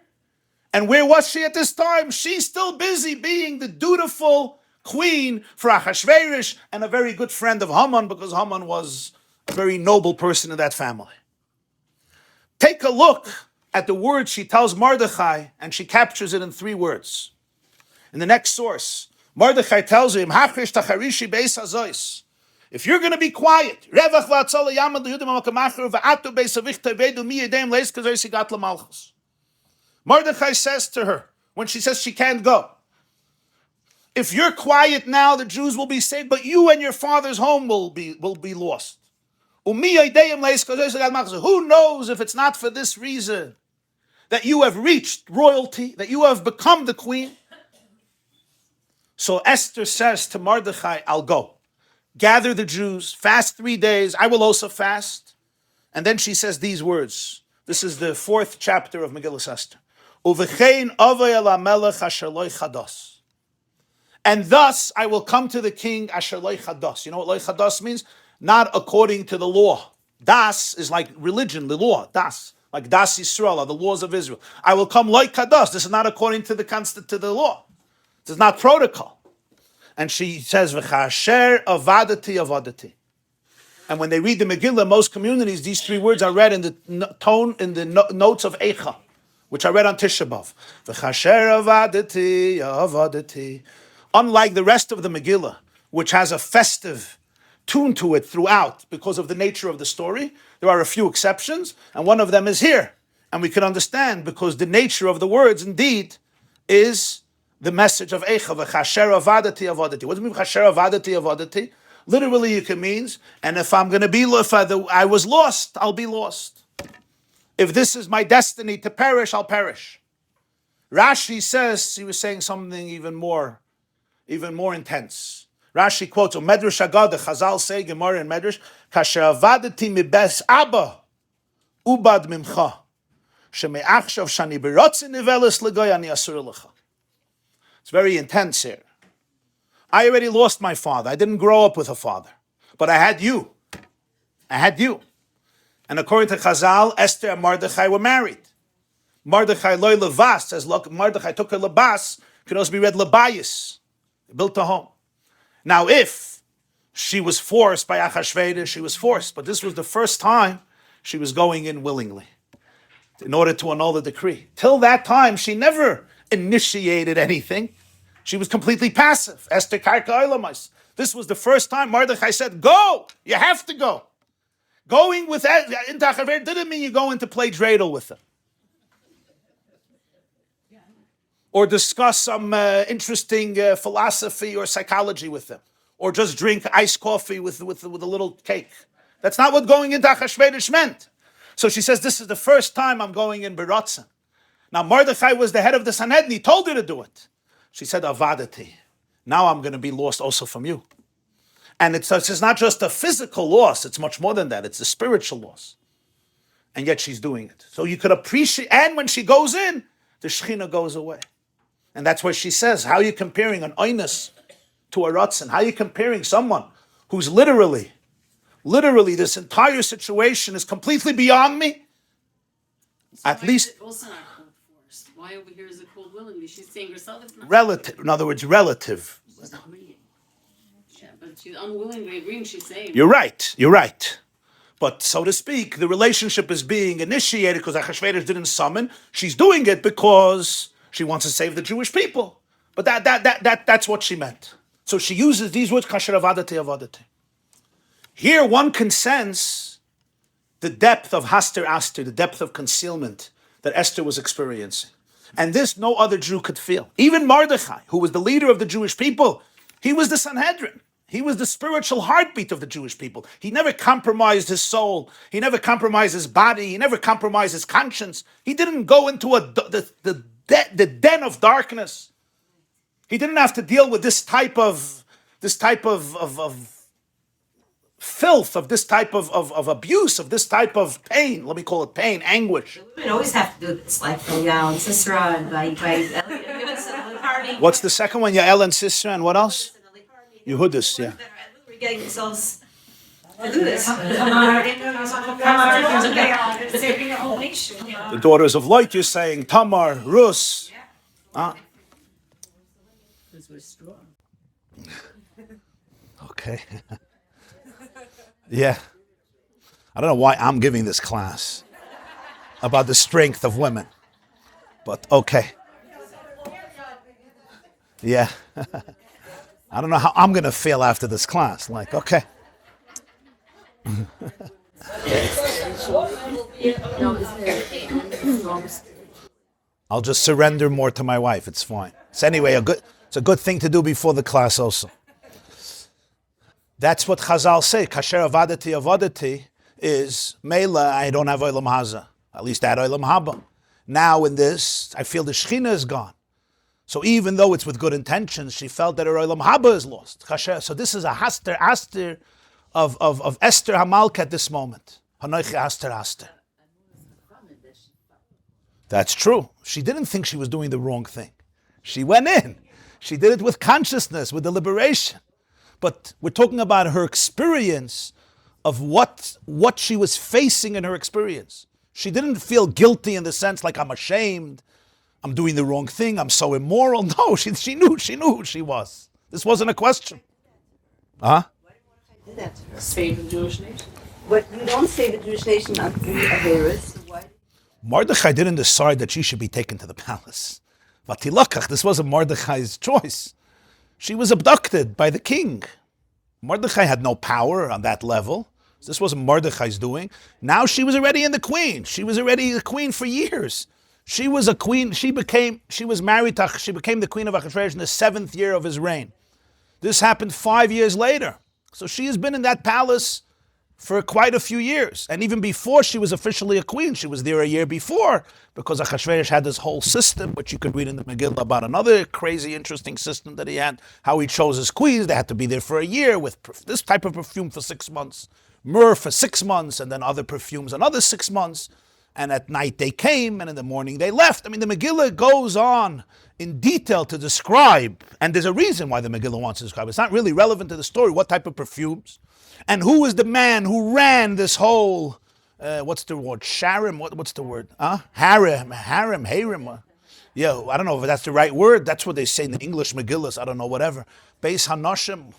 And where was she at this time? She's still busy being the dutiful queen for Achashverosh and a very good friend of Haman, because Haman was a very noble person in that family. Take a look at the word she tells Mordechai, and she captures it in 3 words. In the next source, Mordechai tells him, if you're going to be quiet, Mordechai says to her, when she says she can't go, if you're quiet now, the Jews will be saved, but you and your father's home will be lost. Who knows if it's not for this reason that you have reached royalty, that you have become the queen? So Esther says to Mordechai, I'll go. Gather the Jews, fast 3 days. I will also fast. And then she says these words. This is the 4th chapter of Megillah Esther. Uvechein avay el hamelech asher lo chados. And thus I will come to the king asher lo chados. You know what lo chados means? Not according to the law. Das is like religion, the law. Das, like Das Yisrael, the laws of Israel. I will come lo chados. This is not according to the law. This is not protocol. And she says, "V'chasher avadati avadati." And when they read the Megillah, most communities, these 3 words are read in the notes of Eicha, which I read on Tisha B'Av. V'chasher avadati avadati. Unlike the rest of the Megillah, which has a festive tune to it throughout because of the nature of the story, there are a few exceptions, and one of them is here. And we can understand because the nature of the words indeed is the message of Eicha. V'chasher avadati avadati. What does it mean, v'chasher avadati avadati? Literally, it means, and if I'm going to be, if I was lost, I'll be lost. If this is my destiny to perish, I'll perish. Rashi says, he was saying something even more intense. Rashi quotes, Medrash Agada, Chazal say, Gemara in Medrash, Kasher avadati mibes Abba, ubad mimcha, sheme'achshav shani berotzin nivelis legoy ani asur lecha. It's very intense here. I already lost my father. I didn't grow up with a father. But I had you. And according to Chazal, Esther and Mordechai were married. Mordechai loy levas says, look, Mordechai took her lebas, could also be read lebayis. Built a home. Now, if she was forced by Achashverosh, she was forced. But this was the first time she was going in willingly in order to annul the decree. Till that time, she never initiated anything. She was completely passive. Esther karka olamais. This was the first time Mordechai said, go! You have to go. Going with into Achashverosh didn't mean you go in to play dreidel with them. Or discuss some interesting philosophy or psychology with them. Or just drink iced coffee with a little cake. That's not what going into Achashverosh meant. So she says, this is the first time I'm going in Berotzen. Now Mordechai was the head of the Sanhedrin. He told her to do it. She said, avadati. Now I'm going to be lost also from you. And it's not just a physical loss. It's much more than that. It's a spiritual loss. And yet she's doing it. So you could appreciate, and when she goes in, the Shekhinah goes away. And that's why she says, how are you comparing an oinus to a ratzin? How are you comparing someone who's literally, this entire situation is completely beyond me? So at least... also not cold force. Why over here is it cold willingly? She's saying herself it's not relative. In other words, relative. She's agreeing. Yeah, but she's unwillingly agreeing, she's saying. You're right. But so to speak, the relationship is being initiated because Achashverosh didn't summon. She's doing it because she wants to save the Jewish people. But that's what she meant. So she uses these words, kasher avadati avadati. Here one can sense the depth of Haster Aster, the depth of concealment that Esther was experiencing. And this no other Jew could feel. Even Mordechai, who was the leader of the Jewish people, he was the Sanhedrin. He was the spiritual heartbeat of the Jewish people. He never compromised his soul. He never compromised his body. He never compromised his conscience. He didn't go into the den of darkness. He didn't have to deal with this type of filth, of this type of abuse, of this type of pain. Let me call it pain, anguish. Women always have to do this, like Yael and Sisera and Vayikra. What's the second one? Yael and Sisera and what else? Yehudis, yeah. We're getting themselves to do this. The daughters of Lot, you're saying, Tamar, Rus. Because we're strong. Okay. Yeah. I don't know why I'm giving this class about the strength of women. But okay. Yeah. I don't know how I'm going to feel after this class. Like, okay. I'll just surrender more to my wife. It's fine. It's anyway it's a good thing to do before the class also. That's what Chazal say. Kasher avadati avadati is, Mela, I don't have Olam Haza. At least I had Olam Haba. Now in this, I feel the Shechina is gone. So even though it's with good intentions, she felt that her Olam Haba is lost. So this is a Haster of Esther Hamalka at this moment. Hanoiche Haster. That's true. She didn't think she was doing the wrong thing. She went in. She did it with consciousness, with deliberation. But we're talking about her experience of what she was facing in her experience. She didn't feel guilty in the sense like I'm ashamed, I'm doing the wrong thing, I'm so immoral. No, she knew who she was. This wasn't a question. Huh? Why did Mordechai do that to her? Save the Jewish nation. But you don't say the Jewish nation on three Averas, so why? Mordechai didn't decide that she should be taken to the palace. Vatilakach, this wasn't Mordechai's choice. She was abducted by the king. Mordechai had no power on that level. This wasn't Mordechai's doing. Now she was already in the queen. She was already the queen for years. She was a queen. She was married to, she became the queen of Achashverosh in the 7th year of his reign. This happened 5 years later. So she has been in that palace for quite a few years. And even before she was officially a queen, she was there a year before, because Achashverosh had this whole system, which you could read in the Megillah about another crazy, interesting system that he had, how he chose his queens. They had to be there for a year with this type of perfume for 6 months, myrrh for 6 months, and then other perfumes another 6 months. And at night they came, and in the morning they left. I mean, the Megillah goes on in detail to describe, and there's a reason why the Megillah wants to describe. It's not really relevant to the story, what type of perfumes, and who was the man who ran this whole, what's the word, Sharim, what's the word, harem. Yeah, I don't know if that's the right word. That's what they say in the English Megillahs, I don't know, whatever. Bais Hanoshim.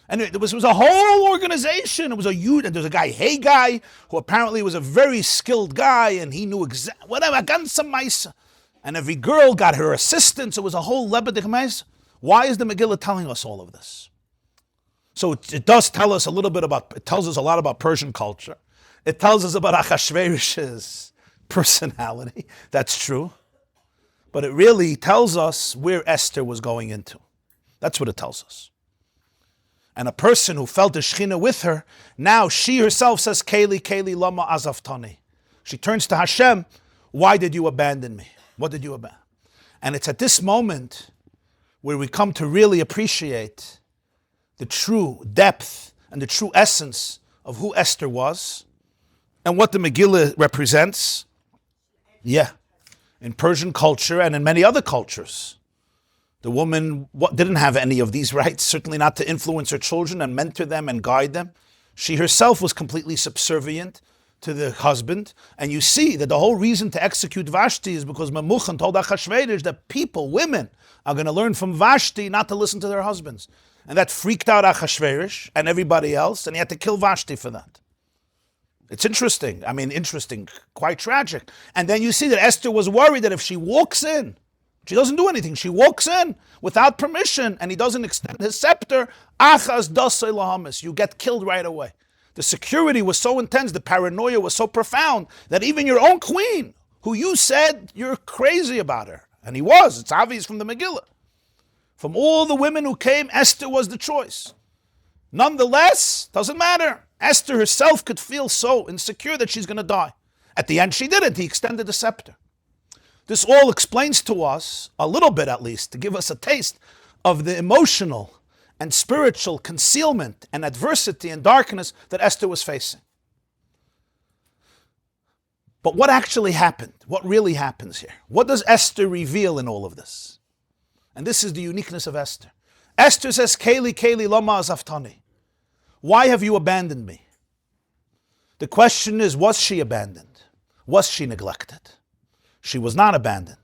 And it was a whole organization. It was a huge, and there's a guy, Hey who apparently was a very skilled guy, and he knew exactly, whatever, and every girl got her assistants. It was a whole lebedik meis. Why is the Megillah telling us all of this? So it does tell us a little bit about, it tells us a lot about Persian culture. It tells us about Achashverosh's personality. That's true. But it really tells us where Esther was going into. That's what it tells us. And a person who felt the Shechina with her, now she herself says, Keli, lama azaftani. She turns to Hashem, why did you abandon me? What did you abandon? And it's at this moment where we come to really appreciate the true depth and the true essence of who Esther was and what the Megillah represents. Yeah, in Persian culture and in many other cultures. The woman didn't have any of these rights, certainly not to influence her children and mentor them and guide them. She herself was completely subservient to the husband. And you see that the whole reason to execute Vashti is because Memuchan told Achashverosh that people, women, are going to learn from Vashti not to listen to their husbands. And that freaked out Achashverosh and everybody else, and he had to kill Vashti for that. It's interesting. I mean, interesting, quite tragic. And then you see that Esther was worried that if she walks in, she doesn't do anything. She walks in without permission, and he doesn't extend his scepter. Achaz dasei lahamis. You get killed right away. The security was so intense, the paranoia was so profound, that even your own queen, who you said you're crazy about her, and he was, it's obvious from the Megillah. From all the women who came, Esther was the choice. Nonetheless, doesn't matter. Esther herself could feel so insecure that she's going to die. At the end, she didn't. He extended the scepter. This all explains to us, a little bit at least, to give us a taste of the emotional and spiritual concealment and adversity and darkness that Esther was facing. But what actually happened? What really happens here? What does Esther reveal in all of this? And this is the uniqueness of Esther. Esther says, Keli, lama azaftani. Why have you abandoned me? The question is, was she abandoned? Was she neglected? She was not abandoned.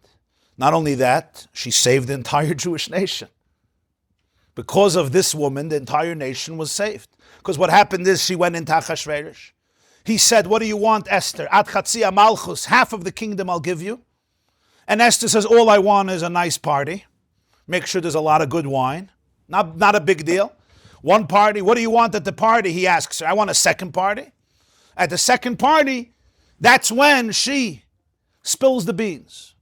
Not only that, she saved the entire Jewish nation. Because of this woman, the entire nation was saved. Because what happened is she went into Achashverosh. He said, what do you want, Esther? Ad chatzia malchus, half of the kingdom I'll give you. And Esther says, all I want is a nice party. Make sure there's a lot of good wine. Not a big deal. One party, what do you want at the party? He asks her, I want a second party. At the second party, that's when she spills the beans.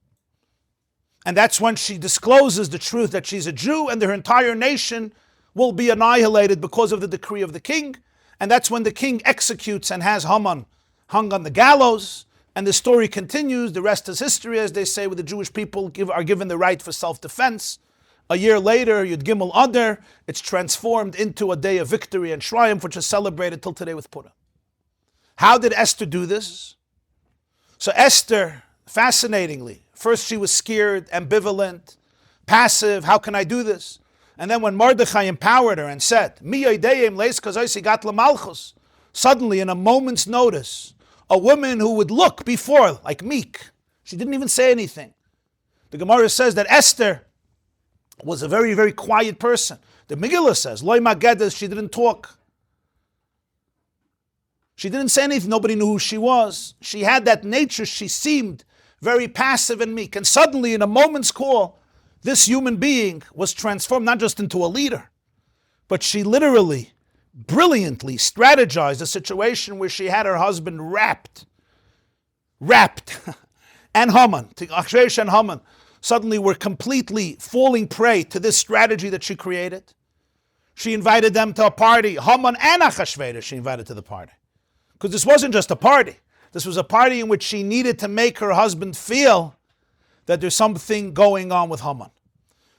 And that's when she discloses the truth that she's a Jew and her entire nation will be annihilated because of the decree of the king. And that's when the king executes and has Haman hung on the gallows. And the story continues. The rest is history, as they say, where the Jewish people are given the right for self-defense. A year later, Yud Gimel Adar, it's transformed into a day of victory and triumph, which is celebrated till today with Purim. How did Esther do this? So Esther, fascinatingly, first she was scared, ambivalent, passive. How can I do this? And then when Mordechai empowered her and said, suddenly, in a moment's notice, a woman who would look before like meek, she didn't even say anything. The Gemara says that Esther was a very, very quiet person. The Megillah says, Loi Magedes, she didn't talk. She didn't say anything. Nobody knew who she was. She had that nature. She seemed very passive and meek. And suddenly, in a moment's call, this human being was transformed not just into a leader, but she literally, brilliantly strategized a situation where she had her husband wrapped, and Haman, Achshverosh and Haman, suddenly were completely falling prey to this strategy that she created. She invited them to a party. Haman and Achashverosh she invited to the party. Because this wasn't just a party. This was a party in which she needed to make her husband feel that there's something going on with Haman.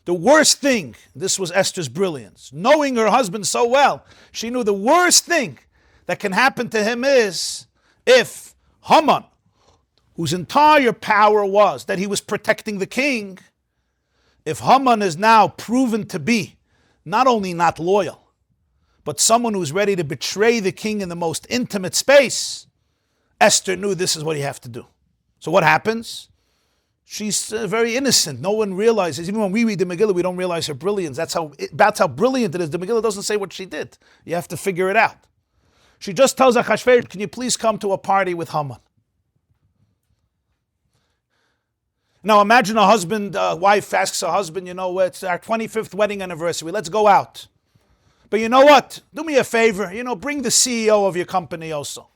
The worst thing, this was Esther's brilliance, knowing her husband so well, she knew the worst thing that can happen to him is if Haman, whose entire power was that he was protecting the king, if Haman is now proven to be not only not loyal, but someone who's ready to betray the king in the most intimate space, Esther knew this is what you have to do. So what happens? She's very innocent. No one realizes, even when we read the Megillah, we don't realize her brilliance. That's how brilliant it is. The Megillah doesn't say what she did. You have to figure it out. She just tells Achashverosh, can you please come to a party with Haman? Now imagine a husband, wife asks her husband, it's our 25th wedding anniversary. Let's go out. But you know what? Do me a favor. Bring the CEO of your company also.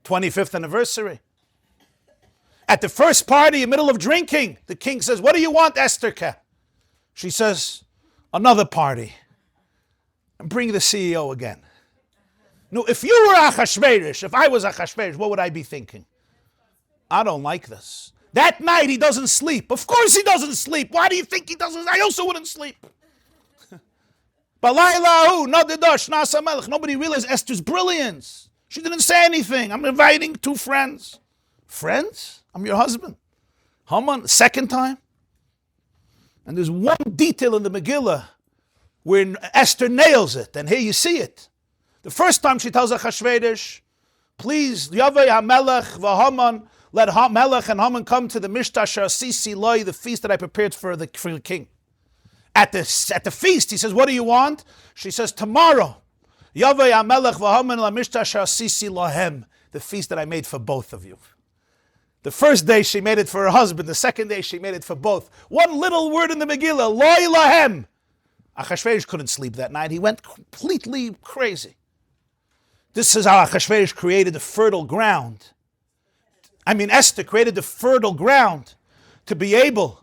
25th anniversary. At the first party, in the middle of drinking, the king says, what do you want, Esther? She says, another party. And bring the CEO again. No, if you were Achashverosh, if I was Achashverosh, what would I be thinking? I don't like this. That night he doesn't sleep. Of course he doesn't sleep. Why do you think he doesn't? I also wouldn't sleep. Nobody realized Esther's brilliance. She didn't say anything. I'm inviting two friends. Friends? I'm your husband. Haman, second time. And there's one detail in the Megillah where Esther nails it. And here you see it. The first time she tells Achashverosh, please, Yavei HaMelech v'Haman, let Melech and Haman come to the Mishta Sisi Loi, the feast that I prepared for the king. At the feast, he says, what do you want? She says, tomorrow, Yavei HaMelech v'Haman la Mishta Sisi Lohem, the feast that I made for both of you. The first day she made it for her husband. The second day she made it for both. One little word in the Megillah, Loi Lahem. Achashverosh couldn't sleep that night. He went completely crazy. This is how Achashverosh created the fertile ground. Esther created the fertile ground to be able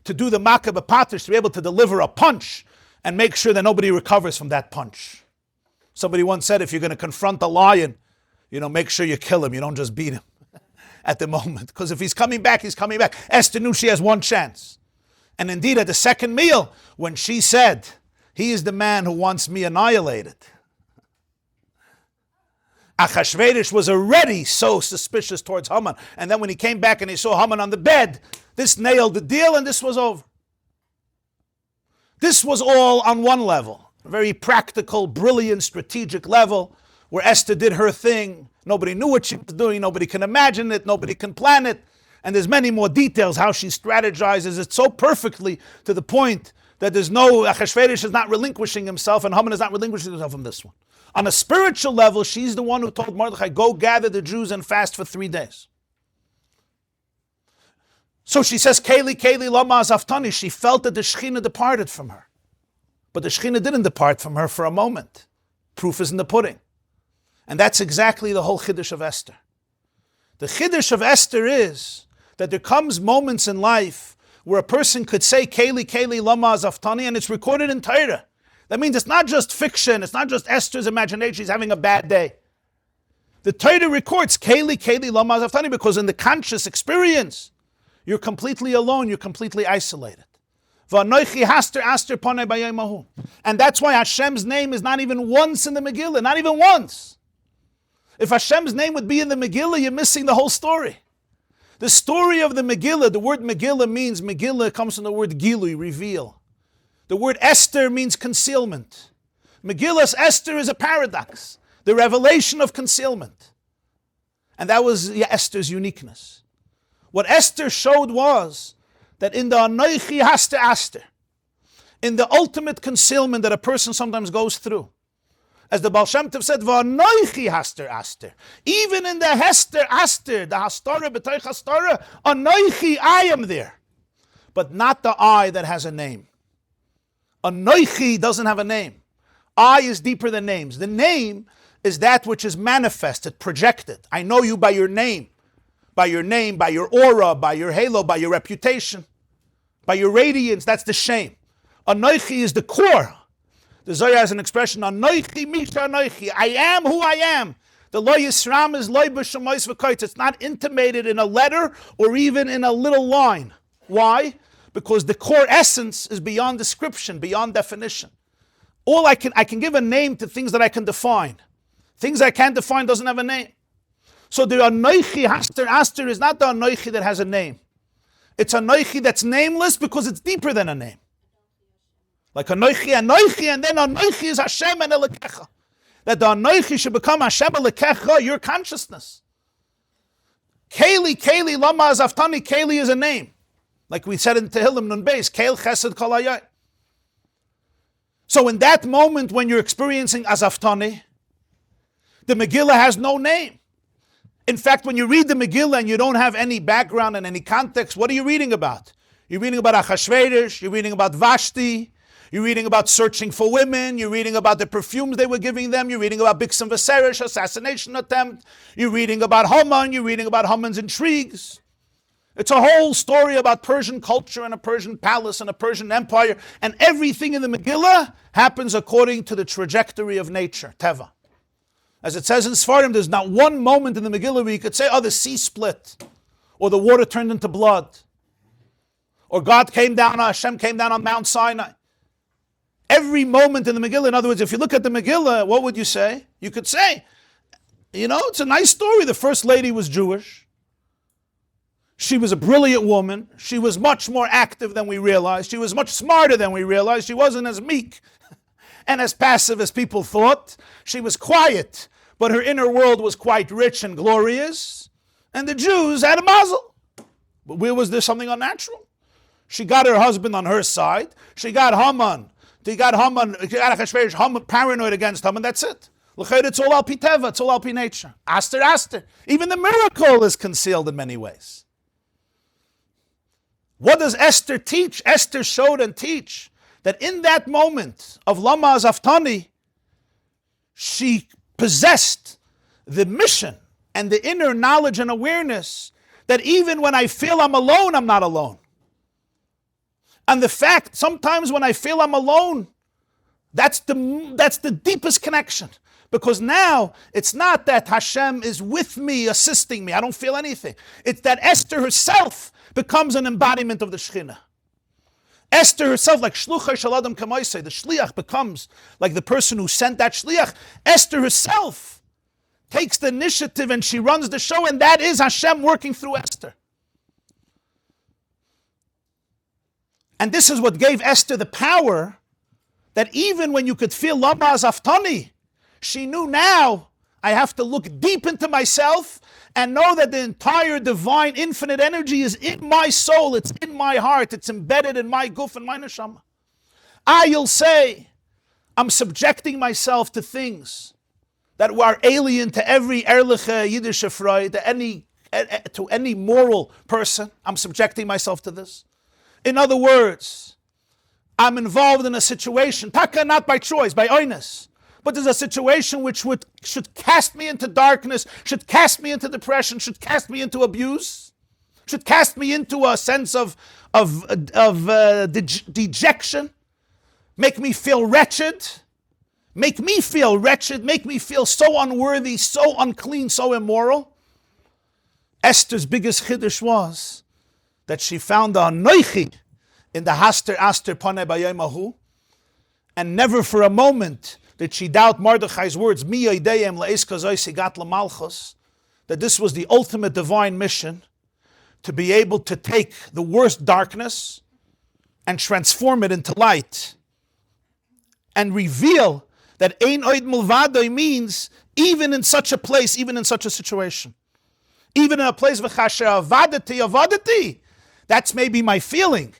to do the Makkah B'Patish, to be able to deliver a punch and make sure that nobody recovers from that punch. Somebody once said, if you're going to confront a lion, make sure you kill him. You don't just beat him at the moment. Because if he's coming back, he's coming back. Esther knew she has one chance. And indeed, at the second meal, when she said, he is the man who wants me annihilated, Achashverosh was already so suspicious towards Haman. And then when he came back and he saw Haman on the bed, this nailed the deal and this was over. This was all on one level, a very practical, brilliant, strategic level, where Esther did her thing. Nobody knew what she was doing. Nobody can imagine it. Nobody can plan it. And there's many more details how she strategizes it so perfectly to the point that Achashverosh is not relinquishing himself and Haman is not relinquishing himself from this one. On a spiritual level, she's the one who told Mordechai, go gather the Jews and fast for 3 days. So she says, Keli, lama azaftani. She felt that the Shekhinah departed from her. But the Shekhinah didn't depart from her for a moment. Proof is in the pudding. And that's exactly the whole Chiddush of Esther. The Chiddush of Esther is that there comes moments in life where a person could say, Keli, lama azaftani, and it's recorded in Torah, That means it's not just fiction, it's not just Esther's imagination, she's having a bad day. The Torah records, Keli lama azaftani, because in the conscious experience, you're completely alone, you're completely isolated. And that's why Hashem's name is not even once in the Megillah, not even once. If Hashem's name would be in the Megillah, you're missing the whole story. The story of the Megillah, the word Megillah comes from the word Gilui, reveal. The word Esther means concealment. Megillah's Esther is a paradox, the revelation of concealment. And that was Esther's uniqueness. What Esther showed was that in the Anoichi Haster Aster, in the ultimate concealment that a person sometimes goes through, as the Baal Shem Tov said, V'anoichi Haster Aster, even in the Hester Aster, the Hastara B'toich Hastara, Anoichi, I am there, but not the I that has a name. Anoichi doesn't have a name. I is deeper than names. The name is that which is manifested, projected. I know you by your name, by your aura, by your halo, by your reputation, by your radiance. That's the shame. Anoichi is the core. The Zohar has an expression, Anoichi Misha Anoichi. I am who I am. The Lo Yisram is Lo B'Shemois V'Koitz. It's not intimated in a letter or even in a little line. Why? Because the core essence is beyond description, beyond definition. I can give a name to things that I can define. Things I can't define doesn't have a name. So the Anoichi Haster Aster is not the Anoichi that has a name. It's Anoichi that's nameless because it's deeper than a name. Like Anoichi, and then Anoichi is Hashem and Elekecha. That the Anoichi should become Hashem Elekecha, your consciousness. Keli, Lama Azaftani, Keli is a name. Like we said in Tehillim Nun Bais, Kel Chesed Kol Hayai. So in that moment when you're experiencing Azaftani, the Megillah has no name. In fact, when you read the Megillah and you don't have any background and any context, what are you reading about? You're reading about Achashverosh, you're reading about Vashti, you're reading about searching for women, you're reading about the perfumes they were giving them, you're reading about Bixen Viserys, assassination attempt, you're reading about Haman, you're reading about Haman's intrigues. It's a whole story about Persian culture and a Persian palace and a Persian empire, and everything in the Megillah happens according to the trajectory of nature, Teva. As it says in Sfarim, there's not one moment in the Megillah where you could say, the sea split, or the water turned into blood, or Hashem came down on Mount Sinai. Every moment in the Megillah, in other words, if you look at the Megillah, what would you say? You could say, it's a nice story. The first lady was Jewish. She was a brilliant woman. She was much more active than we realized. She was much smarter than we realized. She wasn't as meek and as passive as people thought. She was quiet, but her inner world was quite rich and glorious. And the Jews had a mazel. But where was there something unnatural? She got her husband on her side. She got Haman. She got Achashverosh, Haman paranoid against Haman. That's it. It's all al-pi teva. It's all al-pi nature. Aster. Even the miracle is concealed in many ways. What does Esther teach? Esther showed and teach that in that moment of Lama Azaftani, she possessed the mission and the inner knowledge and awareness that even when I feel I'm alone, I'm not alone. And the fact, sometimes when I feel I'm alone, that's the deepest connection. Because now, it's not that Hashem is with me, assisting me. I don't feel anything. It's that Esther herself becomes an embodiment of the Shekhinah. Esther herself, like Shluchai Shaladam Kamaisei, the Shliach becomes like the person who sent that Shliach. Esther herself takes the initiative and she runs the show, and that is Hashem working through Esther. And this is what gave Esther the power that even when you could feel Lama Azaftani, she knew now I have to look deep into myself and know that the entire divine infinite energy is in my soul, it's in my heart, it's embedded in my guf and my neshama. You'll say, I'm subjecting myself to things that are alien to every ehrliche Yiddish Freud, to any moral person. I'm subjecting myself to this. In other words, I'm involved in a situation, taka not by choice, by oinus, but there's a situation which should cast me into darkness, should cast me into depression, should cast me into abuse, should cast me into a sense of dejection. make me feel wretched, make me feel so unworthy, so unclean, so immoral. Esther's biggest chiddush was that she found the anoichi in the Haster Aster Panei Bayom Hahu, and never for a moment did she doubt Mordechai's words, Mi yodeim le'es kazoi sigat lemalchus, that this was the ultimate divine mission, to be able to take the worst darkness and transform it into light, and reveal that ein oid mulvadoi means even in such a place, even in such a situation, even in a place v'chasher avadati, that's maybe my feeling.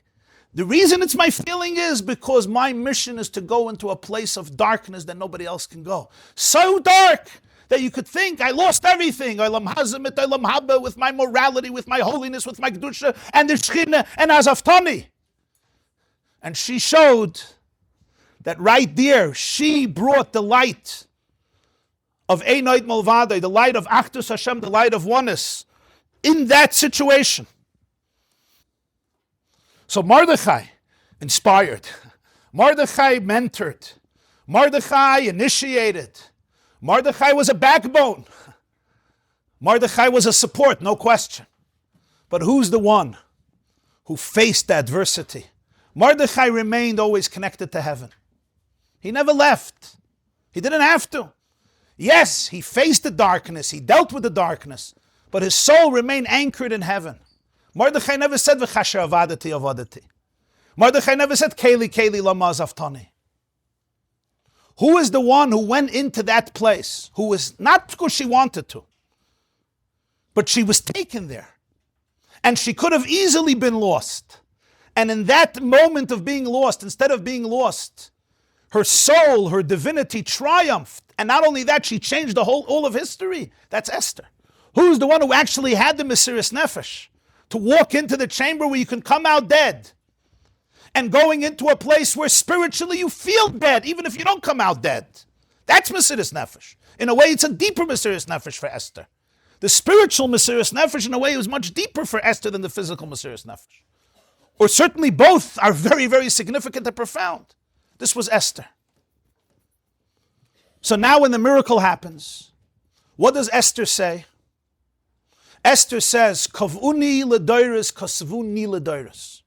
The reason it's my feeling is because my mission is to go into a place of darkness that nobody else can go. So dark that you could think I lost everything. Olam hazimit, olam haba, with my morality, with my holiness, with my kedusha, and the shechina, and azaftani. And she showed that right there, she brought the light of Einoid Malvadai, the light of Achdus Hashem, the light of oneness, in that situation. So Mordechai inspired, Mordechai mentored, Mordechai initiated, Mordechai was a backbone, Mordechai was a support, no question. But who's the one who faced the adversity? Mordechai remained always connected to heaven. He never left. He didn't have to. Yes, he faced the darkness, he dealt with the darkness, but his soul remained anchored in heaven. Mordechai never said, V'chasher avadati avadati. Mordechai never said, Keli lama zaftani. Who is the one who went into that place? Who was, not because she wanted to, but she was taken there. And she could have easily been lost. And in that moment of being lost, instead of being lost, her soul, her divinity triumphed. And not only that, she changed all of history. That's Esther. Who's the one who actually had the Mesiras Nefesh? To walk into the chamber where you can come out dead, and going into a place where spiritually you feel dead, even if you don't come out dead. That's Mesiras Nefesh. In a way, it's a deeper Mesiras Nefesh for Esther. The spiritual Mesiras Nefesh, in a way, was much deeper for Esther than the physical Mesiras Nefesh. Or certainly both are very, very significant and profound. This was Esther. So now when the miracle happens, what does Esther say? Esther says, Kavuni ledoiris, kasvuni ledoiris.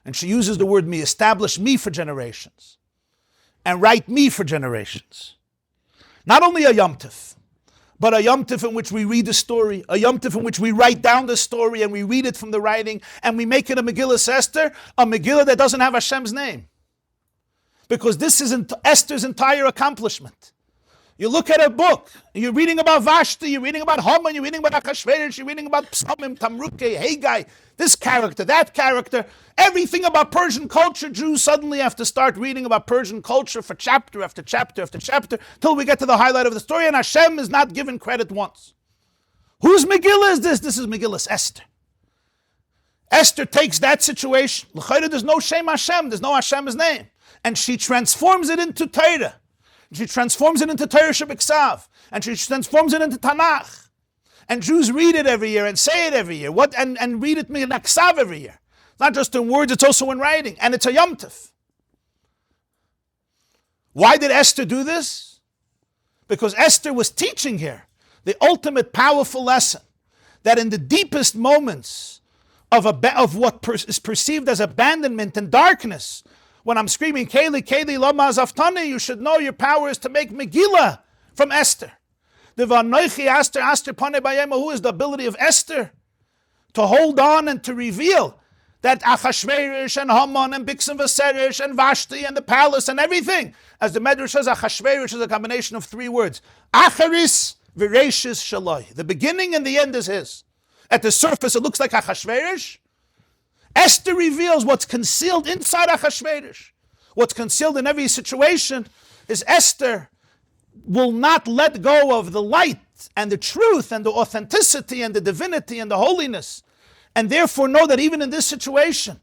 And she uses the word me, establish me for generations, and write me for generations. Not only a Yom Tov, but a Yom Tov in which we read the story, a Yom Tov in which we write down the story and we read it from the writing, and we make it a Megillah Esther, a Megillah that doesn't have Hashem's name. Because this is Esther's entire accomplishment. You look at a book, you're reading about Vashti, you're reading about Haman, you're reading about Achashverosh, you're reading about Psamim, Tamruke, Haggai, this character, that character, everything about Persian culture. Jews suddenly have to start reading about Persian culture for chapter after chapter after chapter, till we get to the highlight of the story, and Hashem is not given credit once. Whose Megillah is this? This is Megillah's Esther. Esther takes that situation, there's no Shem Hashem, there's no Hashem's name, and she transforms it into Torah. She transforms it into Torah Shebiksav, and she transforms it into Tanakh. And Jews read it every year and say it every year. And read it in Aksav every year. It's not just in words, it's also in writing. And it's a Yom Tov. Why did Esther do this? Because Esther was teaching here the ultimate powerful lesson, that in the deepest moments of what is perceived as abandonment and darkness, when I'm screaming, Keli lama zaftani, you should know your power is to make Megillah from Esther. The Vanoichi Aster Panei Bayom Hahu is the ability of Esther to hold on and to reveal that Achashverosh and Haman and Bixen Vaseresh and Vashti and the palace and everything. As the Medrash says, Achashverosh is a combination of three words. Acharis V'reishis Shaloi. The beginning and the end is his. At the surface, it looks like Achashverosh. Esther reveals what's concealed inside Achashverosh. What's concealed in every situation is Esther will not let go of the light and the truth and the authenticity and the divinity and the holiness, and therefore know that even in this situation,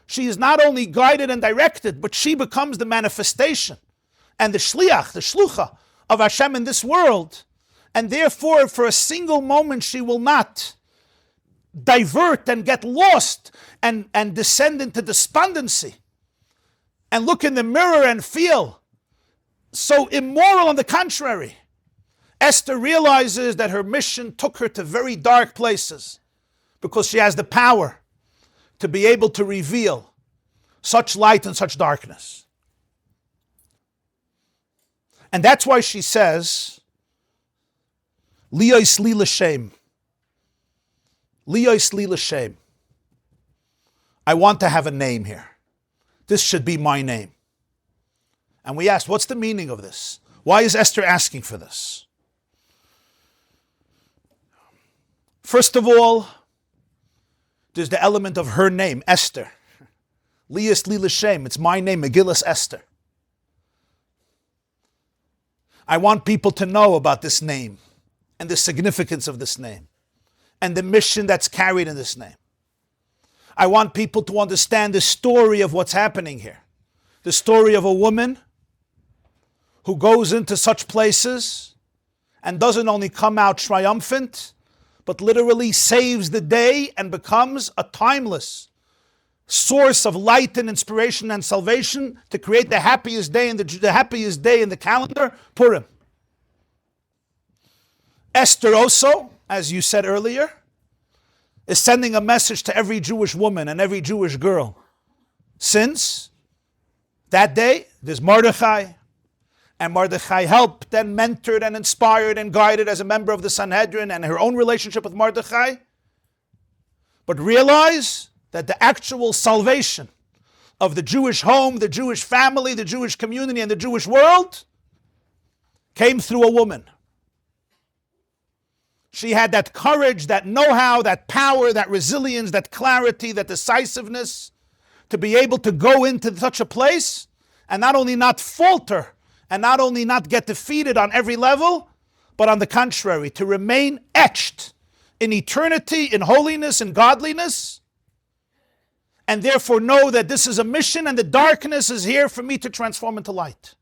she is not only guided and directed, but she becomes the manifestation and the shliach, the shlucha of Hashem in this world, and therefore for a single moment she will not divert and get lost and descend into despondency. and look in the mirror and feel so immoral. On the contrary, Esther realizes that her mission took her to very dark places because she has the power to be able to reveal such light and such darkness. And that's why she says, Liyos li l'shem. Liyos li l'shem. I want to have a name here. This should be my name. And we asked, what's the meaning of this? Why is Esther asking for this? First of all, there's the element of her name, Esther. Liyos li l'shem. It's my name, Megillas Esther. I want people to know about this name and the significance of this name and the mission that's carried in this name. I want people to understand the story of what's happening here. The story of a woman who goes into such places and doesn't only come out triumphant, but literally saves the day and becomes a timeless source of light and inspiration and salvation to create the happiest day in the happiest day in the calendar, Purim. Esther also, as you said earlier, is sending a message to every Jewish woman and every Jewish girl. Since that day, there's Mordechai, and Mordechai helped and mentored and inspired and guided as a member of the Sanhedrin and her own relationship with Mordechai. But realize that the actual salvation of the Jewish home, the Jewish family, the Jewish community, and the Jewish world came through a woman. She had that courage, that know-how, that power, that resilience, that clarity, that decisiveness to be able to go into such a place and not only not falter and not only not get defeated on every level, but on the contrary, to remain etched in eternity, in holiness, in godliness, and therefore know that this is a mission and the darkness is here for me to transform into light.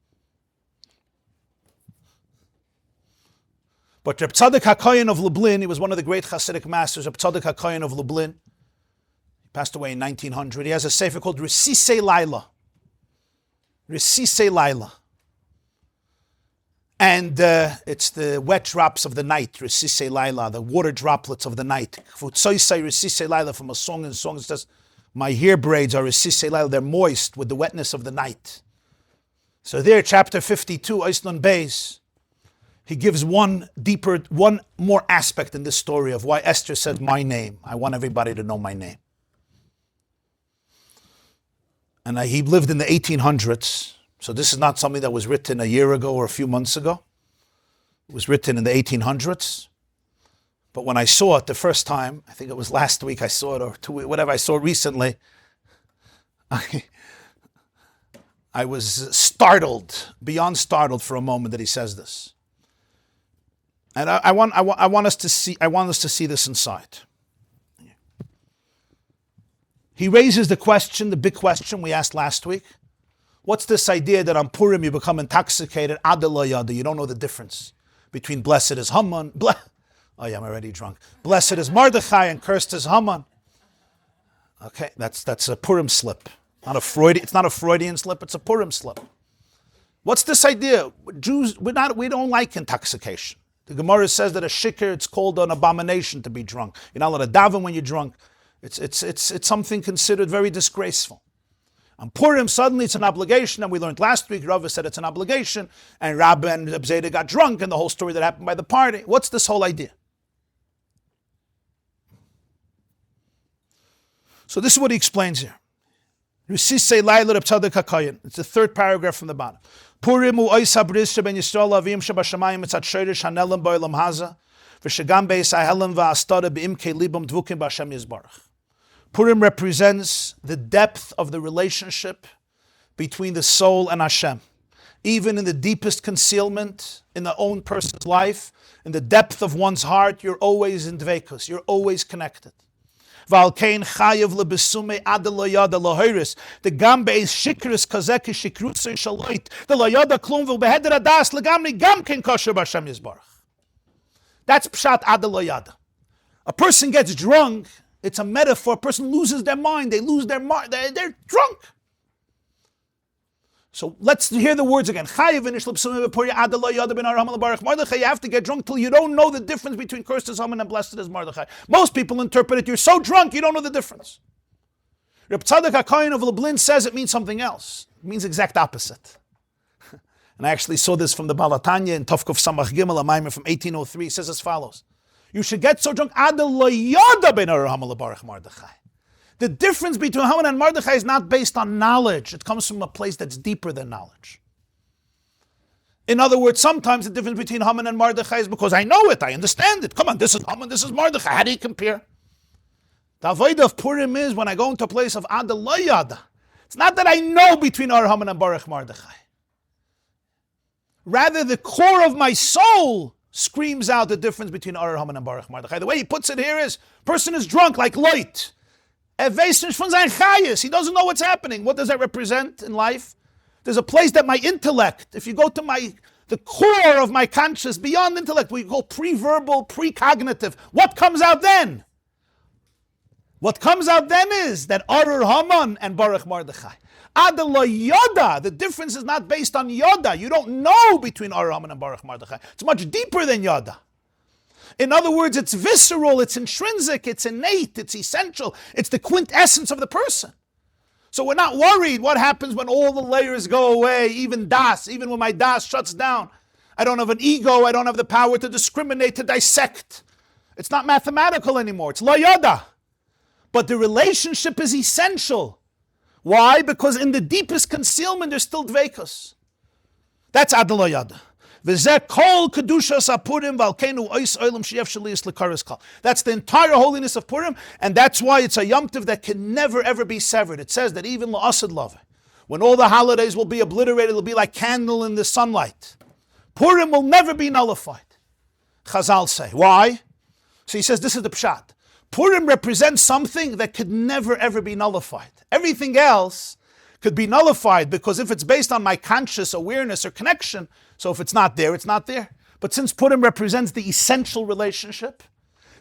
But Reb Tzadok HaKohen of Lublin, he was one of the great Hasidic masters, Reb Tzadok HaKohen of Lublin. He passed away in 1900. He has a sefer called Resisei Laila. Resisei Laila. And it's the wet drops of the night, Resisei Laila, the water droplets of the night. Futsoisei Resisei Laila, from a song in songs, it says, my hair braids are Resisei Laila, they're moist with the wetness of the night. So there, chapter 52, Oisnon Bais, he gives one more aspect in this story of why Esther said, my name. I want everybody to know my name. And he lived in the 1800s. So this is not something that was written a year ago or a few months ago. It was written in the 1800s. But when I saw it the first time, I think it was last week I saw it, or whatever I saw recently, I was startled, beyond startled for a moment that he says this. And I want us to see this inside. He raises the question, the big question we asked last week. What's this idea that on Purim you become intoxicated, Adar, you don't know the difference between blessed is Haman, oh yeah, I'm already drunk. Blessed is Mordechai and cursed is Haman. Okay, that's a Purim slip. It's not a Freudian slip, it's a Purim slip. What's this idea? Jews, we don't like intoxication. The Gemara says that a shikr, it's called an abomination to be drunk. You're not allowed to daven when you're drunk. It's something considered very disgraceful. On Purim, suddenly it's an obligation, and we learned last week, Rabbi said it's an obligation, and Rabbi and Zayda got drunk, and the whole story that happened by the party. What's this whole idea? So this is what he explains here. It's the third paragraph from the bottom. Purim u ois habris sheben Yisrael avim shebashamayim etzat shoresh hanelam ba'olam haza v'shegam beis hahelem va'astara be'imkei libam dvukim b'Hashem Yisbarach. Purim represents the depth of the relationship between the soul and Hashem. Even in the deepest concealment in the own person's life, in the depth of one's heart, you're always in dveikus, you're always connected. Valkein chayev lebesume ada loyada lohiris. The gambe is shikris kazeki shikrutse shaloit. The loyada klum v'beheder adas legamni gamkein kosher b'Hashem Yisbarach. That's pshat ada loyada. A person gets drunk. It's a metaphor. A person loses their mind. They lose their mind. They're drunk. So let's hear the words again. You have to get drunk till you don't know the difference between cursed is Haman and blessed is Mordechai. Most people interpret it, you're so drunk you don't know the difference. Reb Tzadok HaKohen of Lublin says it means something else. It means exact opposite. And I actually saw this from the Balatanya in Tovkov Samach Gimel, a Maimer from 1803. He says as follows. You should get so drunk. The difference between Haman and Mordechai is not based on knowledge. It comes from a place that's deeper than knowledge. In other words, sometimes the difference between Haman and Mordechai is because I know it, I understand it. Come on, this is Haman, this is Mordechai. How do you compare? The avodah of Purim is when I go into a place of Ada Lo Yada. It's not that I know between Ar Haman and Baruch Mordechai. Rather, the core of my soul screams out the difference between Ar Haman and Baruch Mordechai. The way he puts it here is, person is drunk like light. He doesn't know what's happening. What does that represent in life? There's a place that my intellect, if you go to the core of my conscious, beyond intellect, we call pre-verbal, pre-cognitive. What comes out then? What comes out then is that Arur Haman and Baruch Mordechai. Ada Lo Yada, the difference is not based on Yada. You don't know between Arur Haman and Baruch Mordechai. It's much deeper than Yada. In other words, it's visceral, it's intrinsic, it's innate, it's essential. It's the quintessence of the person. So we're not worried what happens when all the layers go away, even when my das shuts down. I don't have an ego, I don't have the power to discriminate, to dissect. It's not mathematical anymore, it's Lo Yada. But the relationship is essential. Why? Because in the deepest concealment, there's still dveikus. That's Ada Lo Yada. That's the entire holiness of Purim, and that's why it's a Yom Tov that can never ever be severed. It says that even La'asad Love, when all the holidays will be obliterated, it'll be like candle in the sunlight. Purim will never be nullified. Chazal say. Why? So he says this is the pshat. Purim represents something that could never ever be nullified. Everything else could be nullified because if it's based on my conscious awareness or connection, so if it's not there, it's not there. But since Purim represents the essential relationship,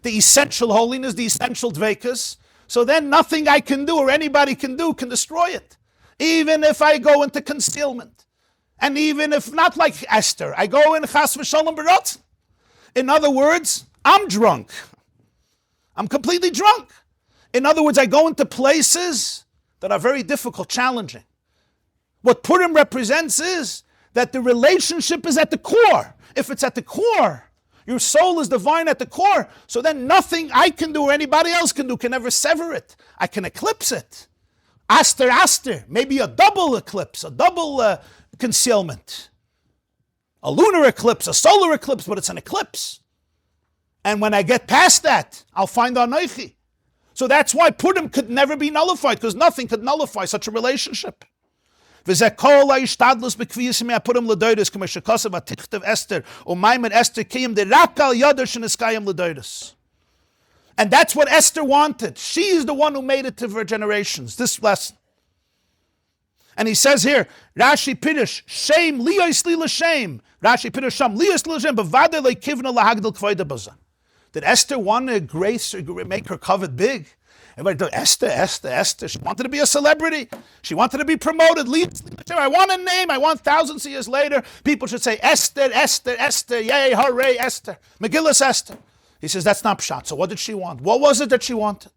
the essential holiness, the essential dveikus, so then nothing I can do or anybody can do can destroy it. Even if I go into concealment. And even if not like Esther, I go in chas v'shalom b'rotz. In other words, I'm drunk. I'm completely drunk. In other words, I go into places that are very difficult, challenging. What Purim represents is that the relationship is at the core. If it's at the core, your soul is divine at the core, so then nothing I can do or anybody else can do can ever sever it. I can eclipse it. Aster, maybe a double eclipse, a double concealment. A lunar eclipse, a solar eclipse, but it's an eclipse. And when I get past that, I'll find Anoichi. So that's why Purim could never be nullified, because nothing could nullify such a relationship. Esther, and that's what Esther wanted. She is the one who made it to her generations, this lesson. And he says here, Rashi Pirush, shame, liyos li l'shem. Rashi Pirush, sham, liyos li l'shem, b'vadeh le'kivna lahagdil k'voida b'zah. Did Esther want to grace or make her covet big? Everybody thought, Esther. She wanted to be a celebrity. She wanted to be promoted. I want a name. I want thousands of years later, people should say, Esther, yay, hooray, Esther. Megillus Esther. He says, that's not pshat. So what did she want? What was it that she wanted?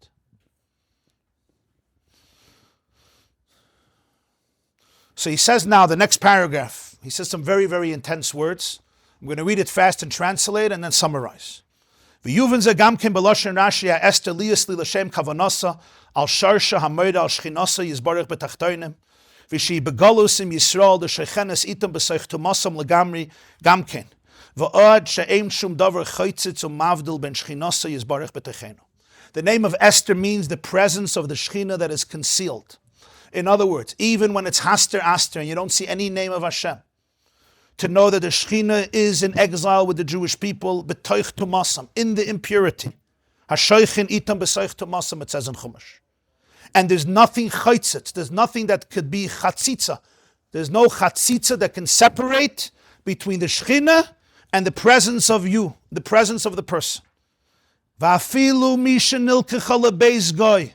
So he says now, the next paragraph, he says some very, very intense words. I'm going to read it fast and translate and then summarize. V'yuvin ze gamkin b'loshen Rashi Esther liyas li l'shem kavanasa al sharsha hamoida al shchinasa yizbarich b'tachtoinim v'shi begolus im Yisrael d'shechenes itam b'seich tumasam legamri gamkin v'od she'em shum davar choitzitz mavdil ben shchinasa yizbarich b'tachenu. The name of Esther means the presence of the Shechina that is concealed. In other words, even when it's Haster Aster and you don't see any name of Hashem, to know that the Shechina is in exile with the Jewish people, b'toich tumasam, in the impurity. Hashoichin itam b'soich tumasam, it says in Chumash. And there's nothing chaitzit, there's nothing that could be chatzitza. There's no chatzitza that can separate between the Shechina and the presence of you, the presence of the person. Va'afilu misha nilkecha lebeis goy.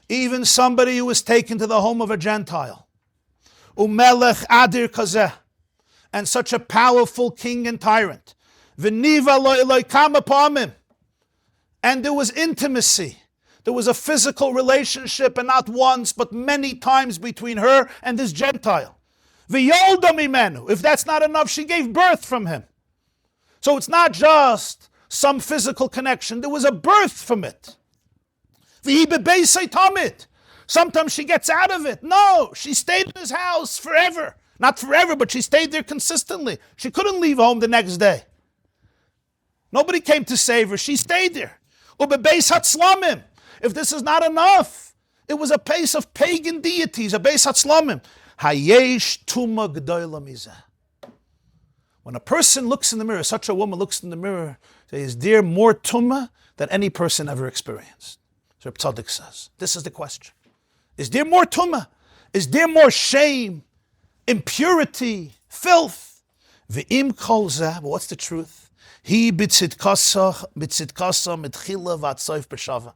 Even somebody who was taken to the home of a Gentile. Umelech Adar kazeh, and such a powerful king and tyrant. V'niva lo Eloi kama pa'amim, and there was intimacy. There was a physical relationship, and not once, but many times between her and this Gentile. V'yolda mimenu. If that's not enough, she gave birth from him. So it's not just some physical connection. There was a birth from it. V'hi bebeisei tamid. Sometimes she gets out of it. No, she stayed in his house forever. Not forever, but she stayed there consistently. She couldn't leave home the next day. Nobody came to save her. She stayed there. Ubebeis hatzlamim. If this is not enough, it was a place of pagan deities, a beis hatzlamim. Hayesh tuma g'doyla mizeh. When a person looks in the mirror, such a woman looks in the mirror, there is there more tumah than any person ever experienced. So Reb Tzaddik says, this is the question. Is there more tumah? Is there more shame, impurity, filth? Ve'im kol zeh, but what's the truth? He b'tzidkasa mitchila v'atzoif b'shava.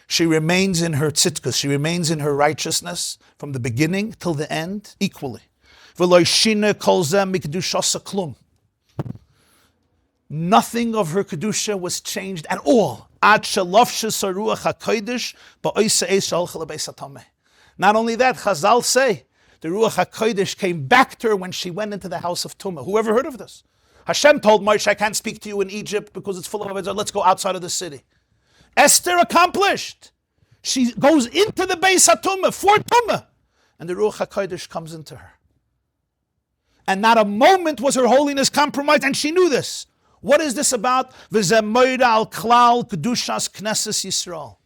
She remains in her tzidkas, she remains in her righteousness from the beginning till the end, equally. V'lo shine kol zeh mikdushasa klum. Nothing of her kedusha was changed at all. Not only that, Chazal say, the Ruach HaKodesh came back to her when she went into the house of Tumah. Who ever heard of this? Hashem told Moshe, I can't speak to you in Egypt because it's full of Avodah. Let's go outside of the city. Esther accomplished. She goes into the Bais HaTumah, for Tumah, and the Ruach HaKodesh comes into her. And not a moment was her holiness compromised, and she knew this. What is this about? V'zemoyda al klal kedushas knesses Yisrael.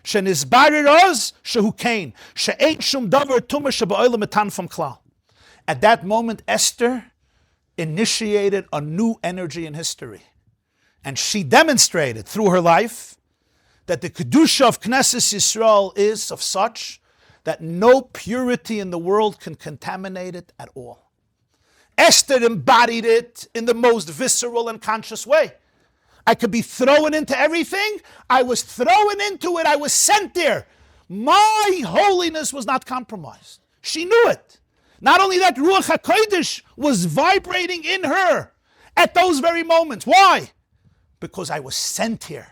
Shenizbarir oz shehu kain. She'ein shum davar tumah sheba'olam etan from klal. At that moment, Esther initiated a new energy in history. And she demonstrated through her life that the kedusha of Knesset Yisrael is of such that no purity in the world can contaminate it at all. Esther embodied it in the most visceral and conscious way. I could be thrown into everything. I was thrown into it. I was sent there. My holiness was not compromised. She knew it. Not only that, Ruach HaKodesh was vibrating in her at those very moments. Why? Because I was sent here.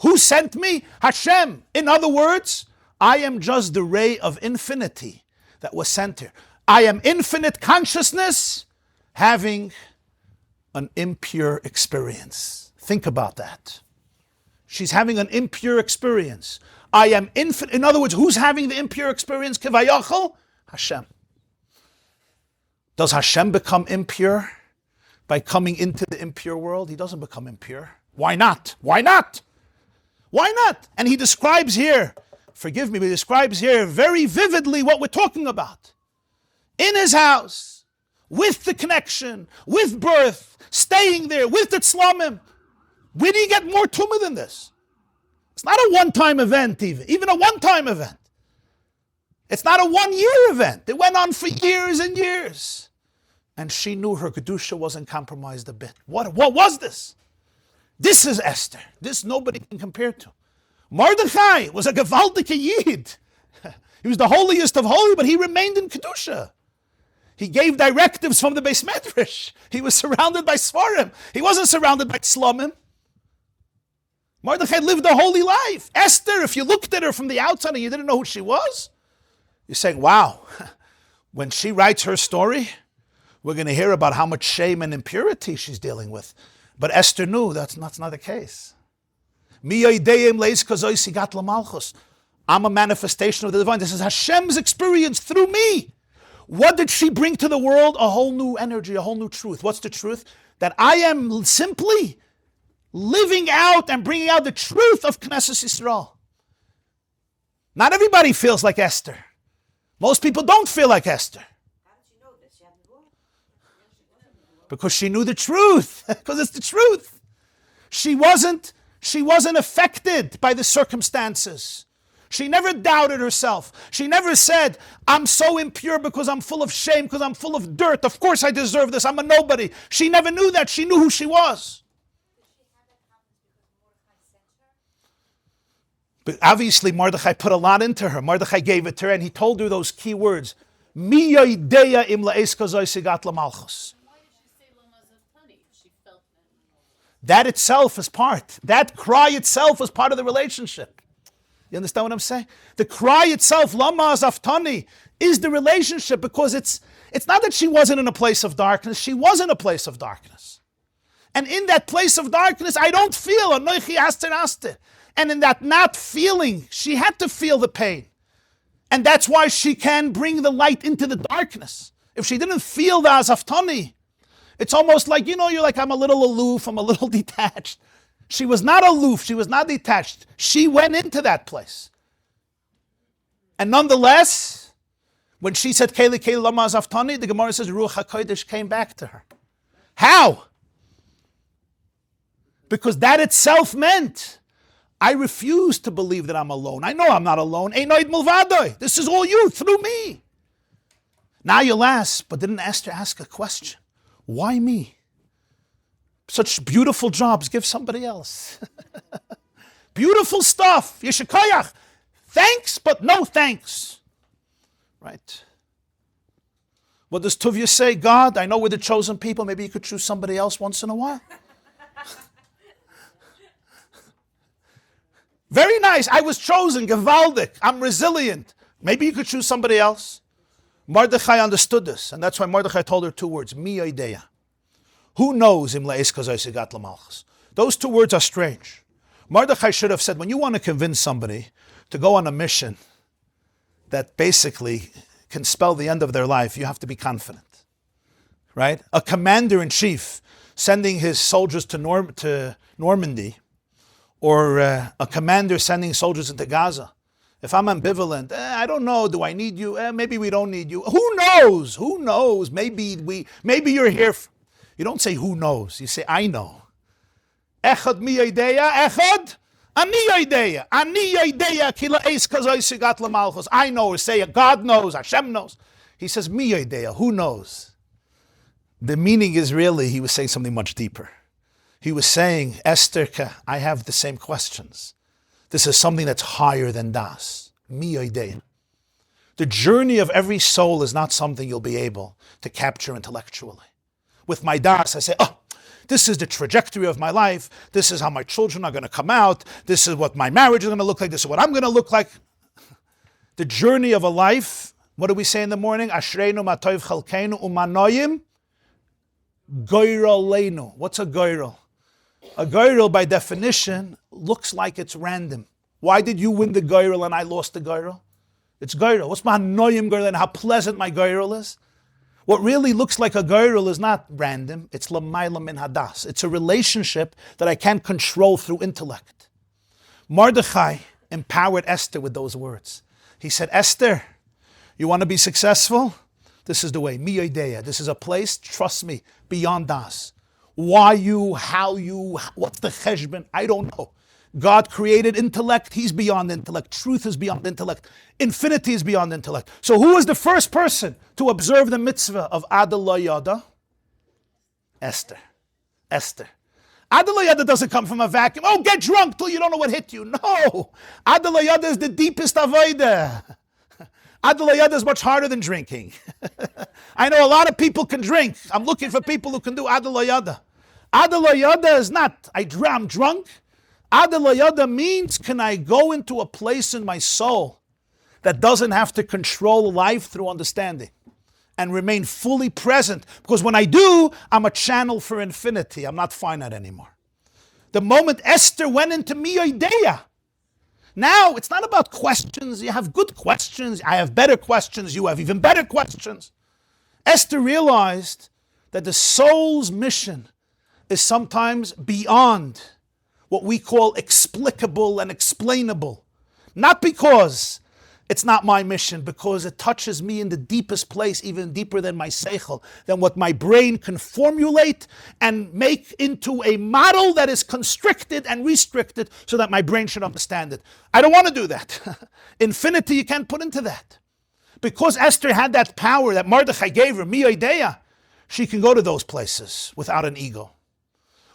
Who sent me? Hashem. In other words, I am just the ray of infinity that was sent here. I am infinite consciousness having an impure experience. Think about that. She's having an impure experience. I am infinite. In other words, who's having the impure experience? Kevayachol? Hashem. Does Hashem become impure by coming into the impure world? He doesn't become impure. Why not? Why not? Why not? And he describes here, forgive me, but he describes here very vividly what we're talking about. In his house, with the connection, with birth, staying there, with the tzlamim. Where do you get more tumah than this? It's not a one-time event even a one-time event. It's not a one-year event. It went on for years and years. And she knew her kedusha wasn't compromised a bit. What was this? This is Esther. This nobody can compare to. Mordechai was a gewaltige yid. He was the holiest of holy, but he remained in kedusha. He gave directives from the Beis Medrash. He was surrounded by Svarim. He wasn't surrounded by Tzlomim. Mordechai lived a holy life. Esther, if you looked at her from the outside and you didn't know who she was, you're saying, wow, when she writes her story, we're going to hear about how much shame and impurity she's dealing with. But Esther knew that's not the case. I'm a manifestation of the divine. This is Hashem's experience through me. What did she bring to the world? A whole new energy, a whole new truth. What's the truth? That I am simply living out and bringing out the truth of Knesset Yisrael. Not everybody feels like Esther. Most people don't feel like Esther. How did you know this? You haven't worked. Because she knew the truth. Because it's the truth. She wasn't affected by the circumstances. She never doubted herself. She never said, I'm so impure because I'm full of shame, because I'm full of dirt. Of course I deserve this. I'm a nobody. She never knew that. She knew who she was. But obviously Mordechai put a lot into her. Mordechai gave it to her and he told her those key words. Mi yodeya im la'es kazoi sigat lamalchus. Why did she say Lamazaftani if she felt that? That itself is part. That cry itself is part of the relationship. You understand what I'm saying? The cry itself, Lama Zaftani, is the relationship, because it's not that she wasn't in a place of darkness. She was in a place of darkness. And in that place of darkness, I don't feel Anoichi Aster Aster. And in that not feeling, she had to feel the pain. And that's why she can bring the light into the darkness. If she didn't feel the Azaftani, it's almost like, you're like, I'm a little aloof, I'm a little detached. She was not aloof, she was not detached. She went into that place. And nonetheless, when she said, Keli Keli Lama Azaftani, the Gemara says, Ruach HaKodesh came back to her. How? Because that itself meant, I refuse to believe that I'm alone. I know I'm not alone. Einoid Mulvadoi. This is all you, through me. Now you'll ask, but didn't Esther ask a question? Why me? Such beautiful jobs, give somebody else. Beautiful stuff. Yeshikoyach. Thanks, but no thanks. Right? What does Tuvia say? God, I know we're the chosen people. Maybe you could choose somebody else once in a while. Very nice. I was chosen. Gewaldig. I'm resilient. Maybe you could choose somebody else. Mordechai understood this, and that's why Mordechai told her two words. Mi yodeya. Who knows? Those two words are strange. Mordechai should have said, when you want to convince somebody to go on a mission that basically can spell the end of their life, you have to be confident. Right? A commander-in-chief sending his soldiers to Normandy, or a commander sending soldiers into Gaza. If I'm ambivalent, I don't know, do I need you? Maybe we don't need you. Who knows? Who knows? Maybe you're here. You don't say who knows, you say I know. Echad mi yodeya, echad ani yodeya. Ani yodeya ki la'es kazoi sigat lamalchus. I know, or say God knows, Hashem knows. He says mi yodeya, who knows? The meaning is really, he was saying something much deeper. He was saying, Esther, I have the same questions. This is something that's higher than das. Mi yodeya. The journey of every soul is not something you'll be able to capture intellectually. With my das, I say, this is the trajectory of my life. This is how my children are going to come out. This is what my marriage is going to look like. This is what I'm going to look like. The journey of a life, what do we say in the morning? Ashreinu matov chalkeinu umanoyim goyraleinu. What's a goyral? A goyral, by definition, looks like it's random. Why did you win the goyral and I lost the goyral? It's goyral. What's my noyim goyral and how pleasant my goyral is? What really looks like a goyral is not random. It's lamayla min hadas. It's a relationship that I can't control through intellect. Mordechai empowered Esther with those words. He said, Esther, you want to be successful? This is the way. Mi yodeya. This is a place, trust me, beyond das. Why you, how you, what's the cheshbon? I don't know. God created intellect. He's beyond intellect. Truth is beyond intellect. Infinity is beyond intellect. So who was the first person to observe the mitzvah of Adar lo yada? Esther. Esther. Adar lo yada doesn't come from a vacuum. Oh, get drunk till you don't know what hit you. No. Adar lo yada is the deepest avodah. Adar lo yada is much harder than drinking. I know a lot of people can drink. I'm looking for people who can do Adar lo yada. Adar lo yada is not, I'm drunk. Adar lo yada means, can I go into a place in my soul that doesn't have to control life through understanding and remain fully present? Because when I do, I'm a channel for infinity. I'm not finite anymore. The moment Esther went into mi yodeya, now it's not about questions. You have good questions. I have better questions. You have even better questions. Esther realized that the soul's mission is sometimes beyond what we call explicable and explainable. Not because it's not my mission, because it touches me in the deepest place, even deeper than my seichel, than what my brain can formulate and make into a model that is constricted and restricted so that my brain should understand it. I don't want to do that. Infinity you can't put into that. Because Esther had that power that Mordechai gave her, mi yodeya, she can go to those places without an ego.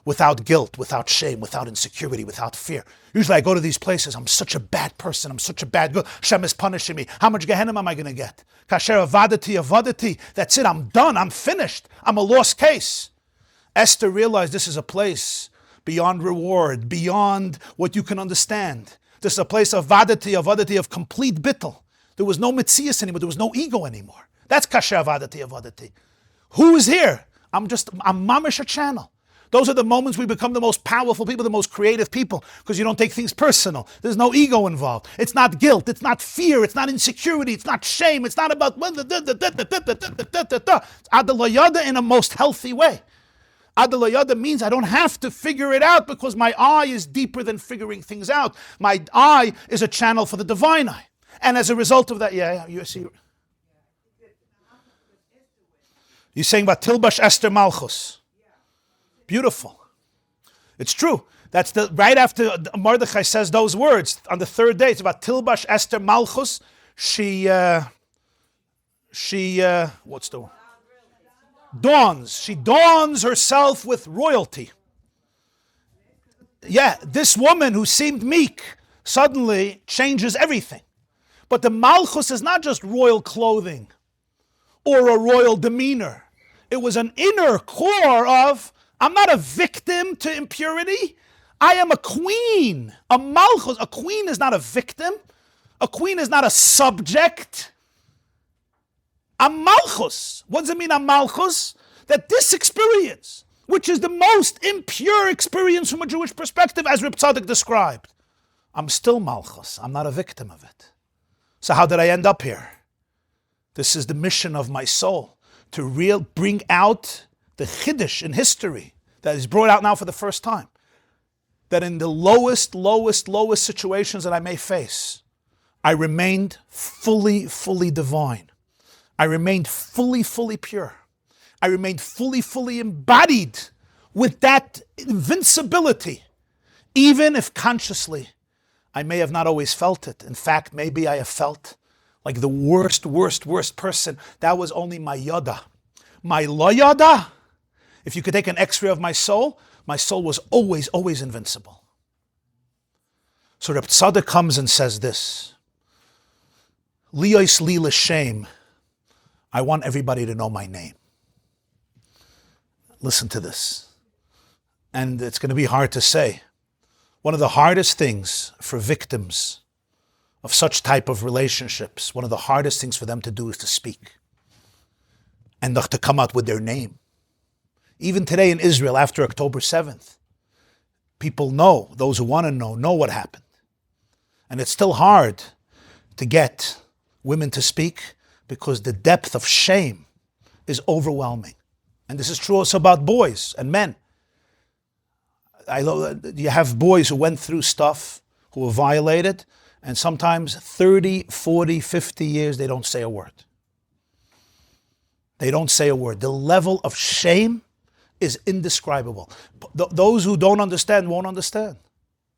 without guilt, without shame, without insecurity, without fear. Usually I go to these places, I'm such a bad person, I'm such a bad girl, Hashem is punishing me. How much Gehenna am I going to get? Kasher avadati, that's it, I'm done, I'm finished, I'm a lost case. Esther realized this is a place beyond reward, beyond what you can understand. This is a place of avadati, of complete bittul. There was no mitzias anymore, there was no ego anymore. That's kasher avadati. Who is here? I'm mamish a channel. Those are the moments we become the most powerful people, the most creative people, because you don't take things personal. There's no ego involved. It's not guilt. It's not fear. It's not insecurity. It's not shame. It's not about Adalayada in a most healthy way. Adalayada means I don't have to figure it out because my eye is deeper than figuring things out. My eye is a channel for the divine eye. And as a result of that, you see. You're saying about Tilbash Esther Malchus. Beautiful. It's true. That's right after Mordechai says those words on the third day. It's about Tilbash Esther Malchus. She what's the word? Dawns. She dawns herself with royalty. Yeah, this woman who seemed meek suddenly changes everything. But the Malchus is not just royal clothing or a royal demeanor. It was an inner core of, I'm not a victim to impurity. I am a queen. A Malchus. A queen is not a victim. A queen is not a subject. A Malchus. What does it mean, a Malchus? That this experience, which is the most impure experience from a Jewish perspective, as Reb Tzadok described, I'm still Malchus. I'm not a victim of it. So how did I end up here? This is the mission of my soul, to bring out the Chiddush in history that is brought out now for the first time. That in the lowest situations that I may face, I remained fully divine. I remained fully pure. I remained fully embodied with that invincibility, even if consciously I may have not always felt it. In fact, maybe I have felt like the worst person. That was only my yada. My lo yada, if you could take an x-ray of my soul was always invincible. So Reb Tzadok comes and says this, Liyos li l'shem, I want everybody to know my name. Listen to this. And it's going to be hard to say. One of the hardest things for victims of such type of relationships, one of the hardest things for them to do is to speak and to come out with their name. Even today in Israel, after October 7th, people know, those who want to know what happened. And it's still hard to get women to speak because the depth of shame is overwhelming. And this is true also about boys and men. You have boys who went through stuff, who were violated, and sometimes 30, 40, 50 years, they don't say a word. They don't say a word. The level of shame is indescribable. Those who don't understand won't understand.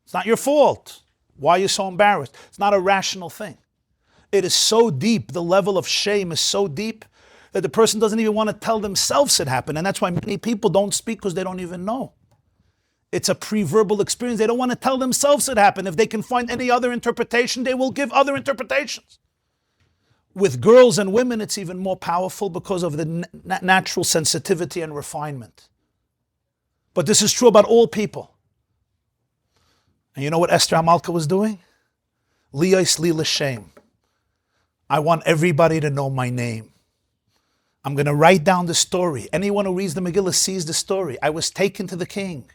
It's not your fault. Why are you so embarrassed? It's not a rational thing. It is so deep, the level of shame is so deep that the person doesn't even want to tell themselves it happened. And that's why many people don't speak because they don't even know. It's a pre-verbal experience. They don't want to tell themselves it happened. If they can find any other interpretation, they will give other interpretations. With girls and women, it's even more powerful because of the natural sensitivity and refinement. But this is true about all people. And you know what Esther HaMalka was doing? Liyos li l'shem. I want everybody to know my name. I'm going to write down the story. Anyone who reads the Megillah sees the story. I was taken to the king.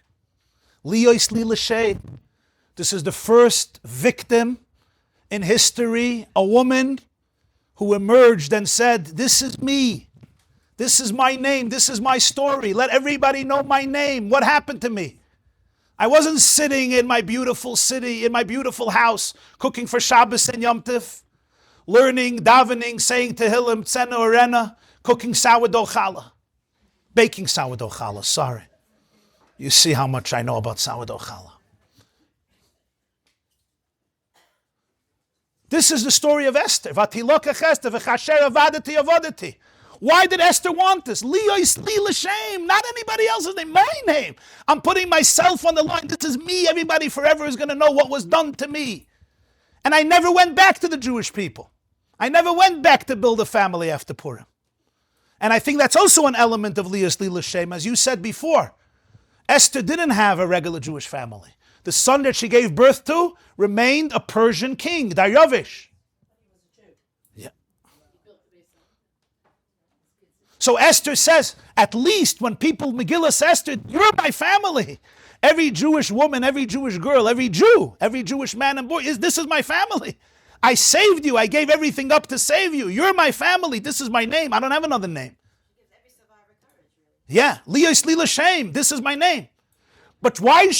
Liyos li l'shem. This is the first victim in history, a woman who emerged and said, this is me. This is my name. This is my story. Let everybody know my name. What happened to me? I wasn't sitting in my beautiful city, in my beautiful house, cooking for Shabbos and Yom Tov, learning, davening, saying Tehillim, Tzena Orena, cooking sourdough challah, baking sourdough challah, sorry. You see how much I know about sourdough challah. This is the story of Esther. Why did Esther want this? Shame, not anybody else's name, my name. I'm putting myself on the line. This is me. Everybody forever is going to know what was done to me. And I never went back to the Jewish people. I never went back to build a family after Purim. And I think that's also an element of Liyas Shem. As you said before, Esther didn't have a regular Jewish family. The son that she gave birth to remained a Persian king, Daryavish. Yeah. So Esther says, at least when people Megillah Esther, you're my family. Every Jewish woman, every Jewish girl, every Jew, every Jewish man and boy, this is my family. I saved you. I gave everything up to save you. You're my family. This is my name. I don't have another name. Yeah, Liyas Shem. This is my name. But why does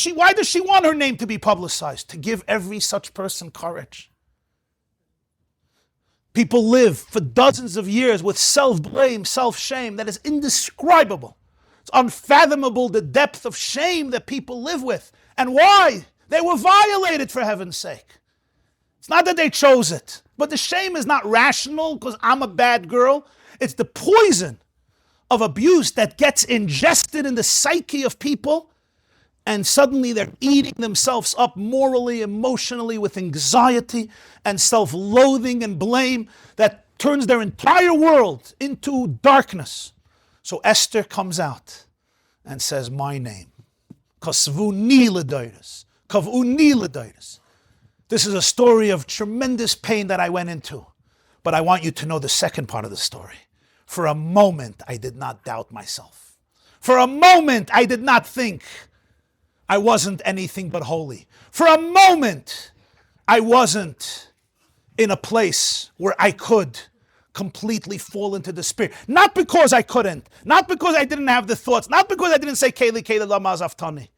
she want her name to be publicized? To give every such person courage. People live for dozens of years with self-blame, self-shame that is indescribable. It's unfathomable the depth of shame that people live with. And why? They were violated, for heaven's sake. It's not that they chose it, but the shame is not rational because I'm a bad girl. It's the poison of abuse that gets ingested in the psyche of people, and suddenly they're eating themselves up morally, emotionally, with anxiety and self-loathing and blame that turns their entire world into darkness. So Esther comes out and says, my name. Kasvuni l'dayros. Kavuni l'dayros. This is a story of tremendous pain that I went into. But I want you to know the second part of the story. For a moment, I did not doubt myself. For a moment, I did not think I wasn't anything but holy. For a moment, I wasn't in a place where I could completely fall into despair. Not because I couldn't, not because I didn't have the thoughts, not because I didn't say Keli Keli Lama Zaftani.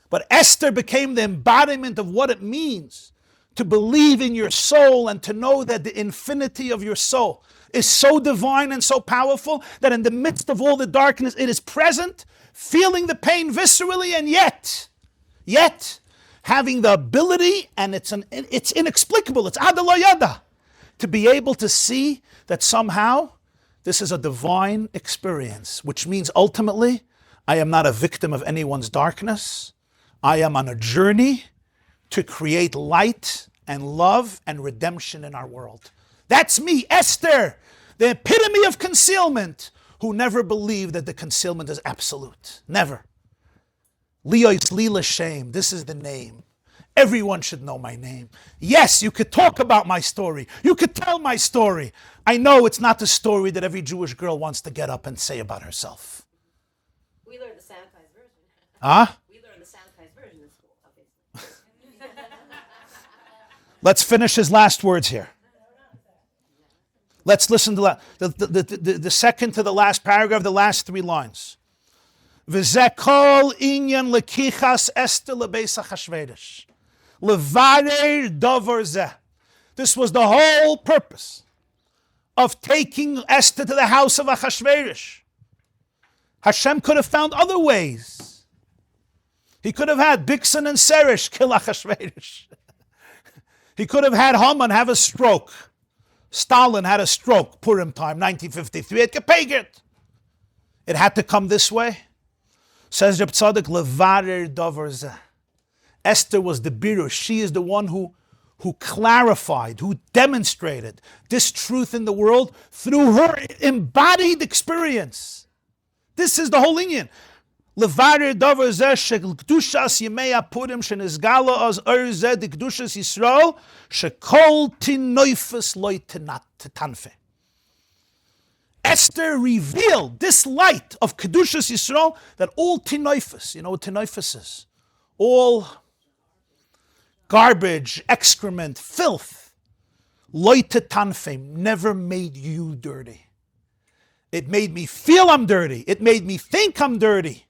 But Esther became the embodiment of what it means to believe in your soul and to know that the infinity of your soul is so divine and so powerful that in the midst of all the darkness, it is present, feeling the pain viscerally, and yet having the ability, and it's inexplicable, it's Adar Yada, to be able to see that somehow this is a divine experience, which means ultimately I am not a victim of anyone's darkness. I am on a journey to create light and love and redemption in our world. That's me, Esther, the epitome of concealment, who never believed that the concealment is absolute. Never. Liyas Shem, this is the name. Everyone should know my name. Yes, you could talk about my story. You could tell my story. I know it's not the story that every Jewish girl wants to get up and say about herself. We learned the sanitized version. Huh? We learned the sanitized version in school, obviously. Let's finish his last words here. Let's listen to the second to the last paragraph, the last three lines. V'zekol inyan lekichas Esther lebeis Achashverosh. Levarer davar zeh. This was the whole purpose of taking Esther to the house of Achashverosh. Hashem could have found other ways. He could have had Bixen and Seresh kill Achashverosh. He could have had Haman have a stroke. Stalin had a stroke, Purim time, 1953, at Kapegert. It had to come this way. Says Reb Tzadok, levarer davar zeh. Esther was the birush. She is the one who clarified, who demonstrated this truth in the world through her embodied experience. This is the whole inyan. Levarer davar zeh shekdushas yemei Purim shenizgala az or zeh dikdushas Yisrael shekol tinoifus loy tanfe. Esther revealed this light of Kedushas Yisrael that all tinoifus, you know what tinoifus is? All garbage, excrement, filth, loy tanfe, never made you dirty. It made me feel I'm dirty. It made me think I'm dirty.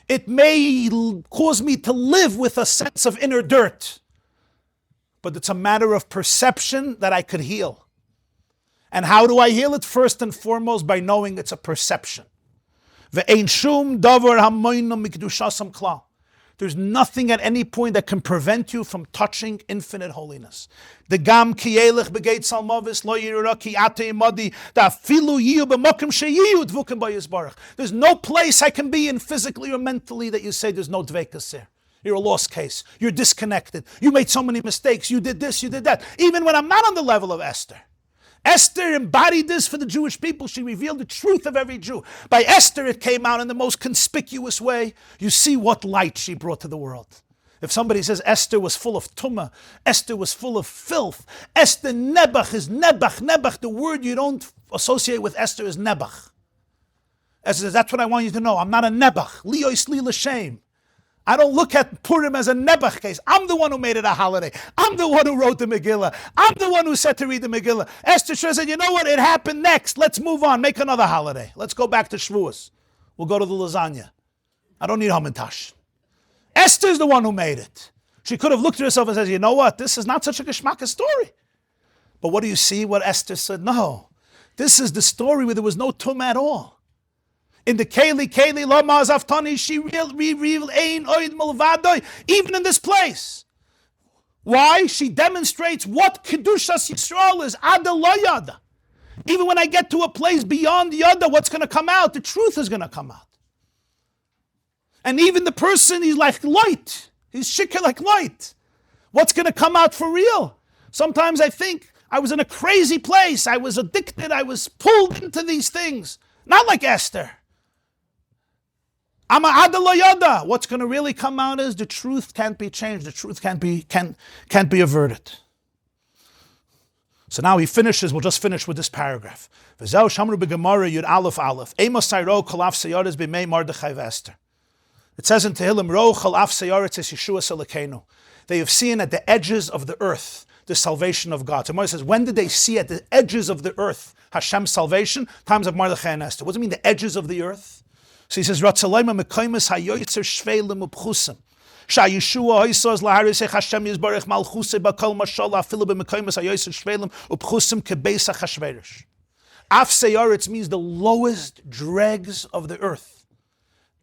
It may cause me to live with a sense of inner dirt. But it's a matter of perception that I could heal. And how do I heal it? First and foremost, by knowing it's a perception. Ve'ein shum davar hamoinu mikdushasam klal. There's nothing at any point that can prevent you from touching infinite holiness. The gam kielech begeit salmavis lo yirah ki ate imadi da filu yiu b'mokim sheyiu dvukim b'yizbarach. There's no place I can be in physically or mentally that you say there's no dvekas there. You're a lost case. You're disconnected. You made so many mistakes. You did this, you did that. Even when I'm not on the level of Esther. Esther embodied this for the Jewish people. She revealed the truth of every Jew. By Esther, it came out in the most conspicuous way. You see what light she brought to the world. If somebody says Esther was full of tumah, Esther was full of filth, Esther nebach is nebach. Nebach, the word you don't associate with Esther is nebach. Esther says, that's what I want you to know. I'm not a nebach. Liyois li l'shem. I don't look at Purim as a Nebuch case. I'm the one who made it a holiday. I'm the one who wrote the Megillah. I'm the one who said to read the Megillah. Esther said, you know what? It happened next. Let's move on. Make another holiday. Let's go back to Shavuos. We'll go to the lasagna. I don't need Hamantash. Esther's the one who made it. She could have looked at herself and said, you know what? This is not such a geschmacka story. But what do you see? What Esther said? No. This is the story where there was no tum at all. In the Keli Lama Zaftani, she revealed Ein Oid Mulvadoi, even in this place. Why? She demonstrates what Kedushas Yisrael is, Ada Lo Yada. Even when I get to a place beyond Yada, what's going to come out? The truth is going to come out. And even the person, he's like light. He's shikah like light. What's going to come out for real? Sometimes I think I was in a crazy place. I was addicted. I was pulled into these things. Not like Esther. I'm a Adar Yada. What's going to really come out is the truth can't be changed. The truth can't be averted. So now he finishes. We'll just finish with this paragraph. V'zeu shamru b'gemara yud aleph aleph. Amos sayro kolaf seyaris b'mei Mordechai v'Esther. It says in Tehillim, Ro kolaf seyaris es Yeshua selekenu. They have seen at the edges of the earth the salvation of God. So Mordechai says, when did they see at the edges of the earth Hashem's salvation? Times of Mordechai and Esther. What does it mean, the edges of the earth? So he says, Ratzalaima mekaymes hayoytzer shveilim upchusim. Shayeshua hoisos laharisech Hashem yizbarech malchuse bakol mashal afilu b'mekaymes hayoytzer shveilim upchusim kebeis hachashverish. Af seyaretz means the lowest dregs of the earth.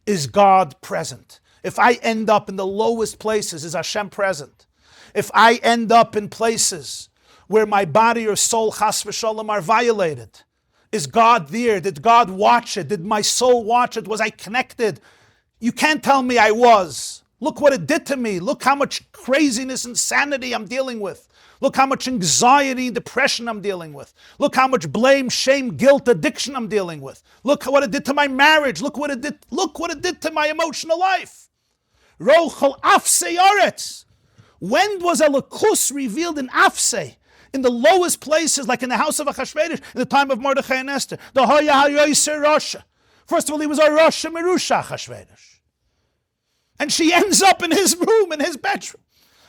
Is God present? If I end up in the lowest places, is Hashem present? If I end up in places where my body or soul, chas v'shalom, are violated, is God there? Did God watch it? Did my soul watch it? Was I connected? You can't tell me I was. Look what it did to me. Look how much craziness, insanity I'm dealing with. Look how much anxiety, depression I'm dealing with. Look how much blame, shame, guilt, addiction I'm dealing with. Look what it did to my marriage. Look what it did to my emotional life. Rochel Afse Yaretz. When was Elokus revealed in Afse? In the lowest places, like in the house of Achashverosh, in the time of Mordechai and Esther. The Hoya HaYoyser Rasha. First of all, he was a Rasha Merusha Achashverosh. And she ends up in his room, in his bedroom.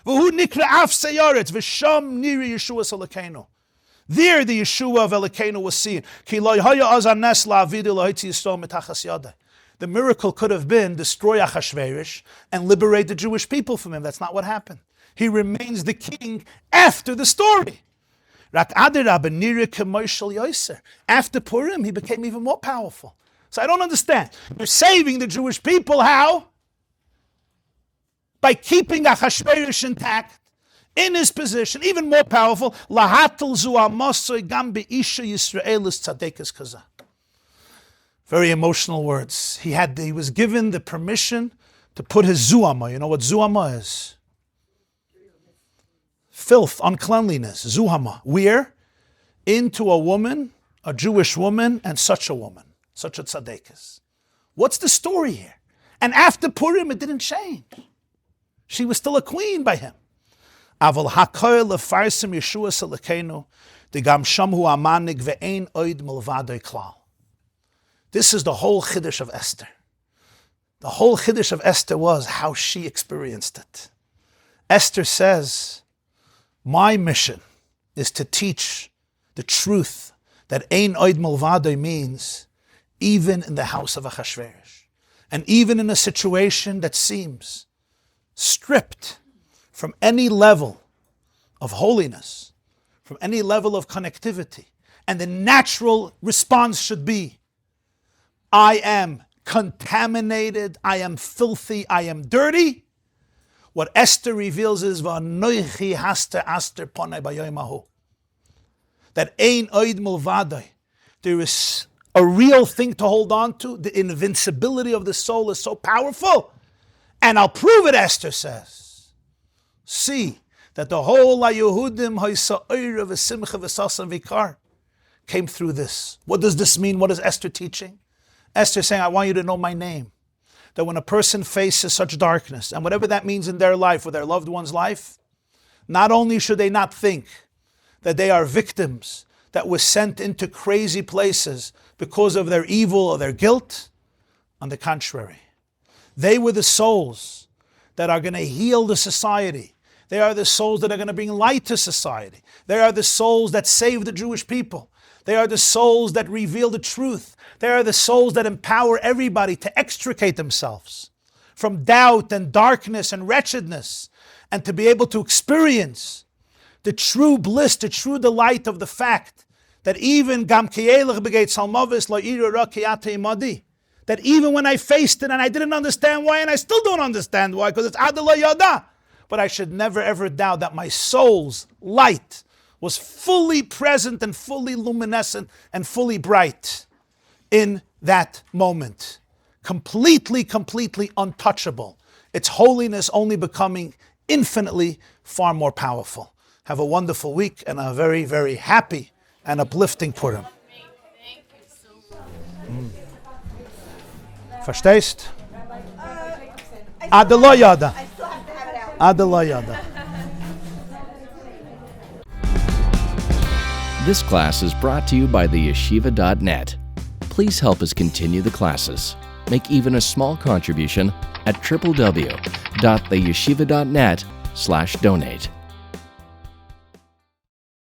V'hu nikra Afse Yaretz, v'sham niri Yeshua Salakenu. There the Yeshua of Elokeinu was seen. Ki lo haya azar nes la'avidi lo'hitzi Yisrael mitachas yadai. The miracle could have been destroy Achashverosh and liberate the Jewish people from him. That's not what happened. He remains the king after the story. After Purim, he became even more powerful. So I don't understand. You're saving the Jewish people, how? By keeping Achashverosh intact, in his position, even more powerful. Very emotional words. He was given the permission to put his zuama. You know what zuama is? Filth, uncleanliness, zuhama. Where? Into a woman, a Jewish woman, and such a woman, such a tzaddikas. What's the story here? And after Purim, it didn't change. She was still a queen by him. Aval hakoil lefarsim Yeshua selekenu, degam shamhu amanig ve'ein oid milvadoi klal. This is the whole chiddush of Esther. The whole chiddush of Esther was how she experienced it. Esther says, my mission is to teach the truth that Ein Oid Milvadoi means even in the house of Achashverosh. And even in a situation that seems stripped from any level of holiness, from any level of connectivity. And the natural response should be, I am contaminated, I am filthy, I am dirty. What Esther reveals is V'anoichi haster aster ponai b'yoyim hahu. That ein oid mulvadai. There is a real thing to hold on to. The invincibility of the soul is so powerful. And I'll prove it, Esther says. See that the whole HaYehudim ha'isa'ira v'simcha v'sasam v'ikar came through this. What does this mean? What is Esther teaching? Esther saying, I want you to know my name. That when a person faces such darkness, and whatever that means in their life or their loved one's life, not only should they not think that they are victims that were sent into crazy places because of their evil or their guilt. On the contrary, they were the souls that are going to heal the society. They are the souls that are going to bring light to society. They are the souls that save the Jewish people. They are the souls that reveal the truth. They are the souls that empower everybody to extricate themselves from doubt and darkness and wretchedness, and to be able to experience the true bliss, the true delight of the fact that even that even when I faced it and I didn't understand why, and I still don't understand why, because it's Adar Yada, but I should never ever doubt that my soul's light was fully present and fully luminescent and fully bright in that moment. Completely untouchable. Its holiness only becoming infinitely far more powerful. Have a wonderful week and a very, very happy and uplifting Purim. Verstehst? Adar Yada. Adar Yada. This class is brought to you by theyeshiva.net. Please help us continue the classes. Make even a small contribution at www.theyeshiva.net/donate.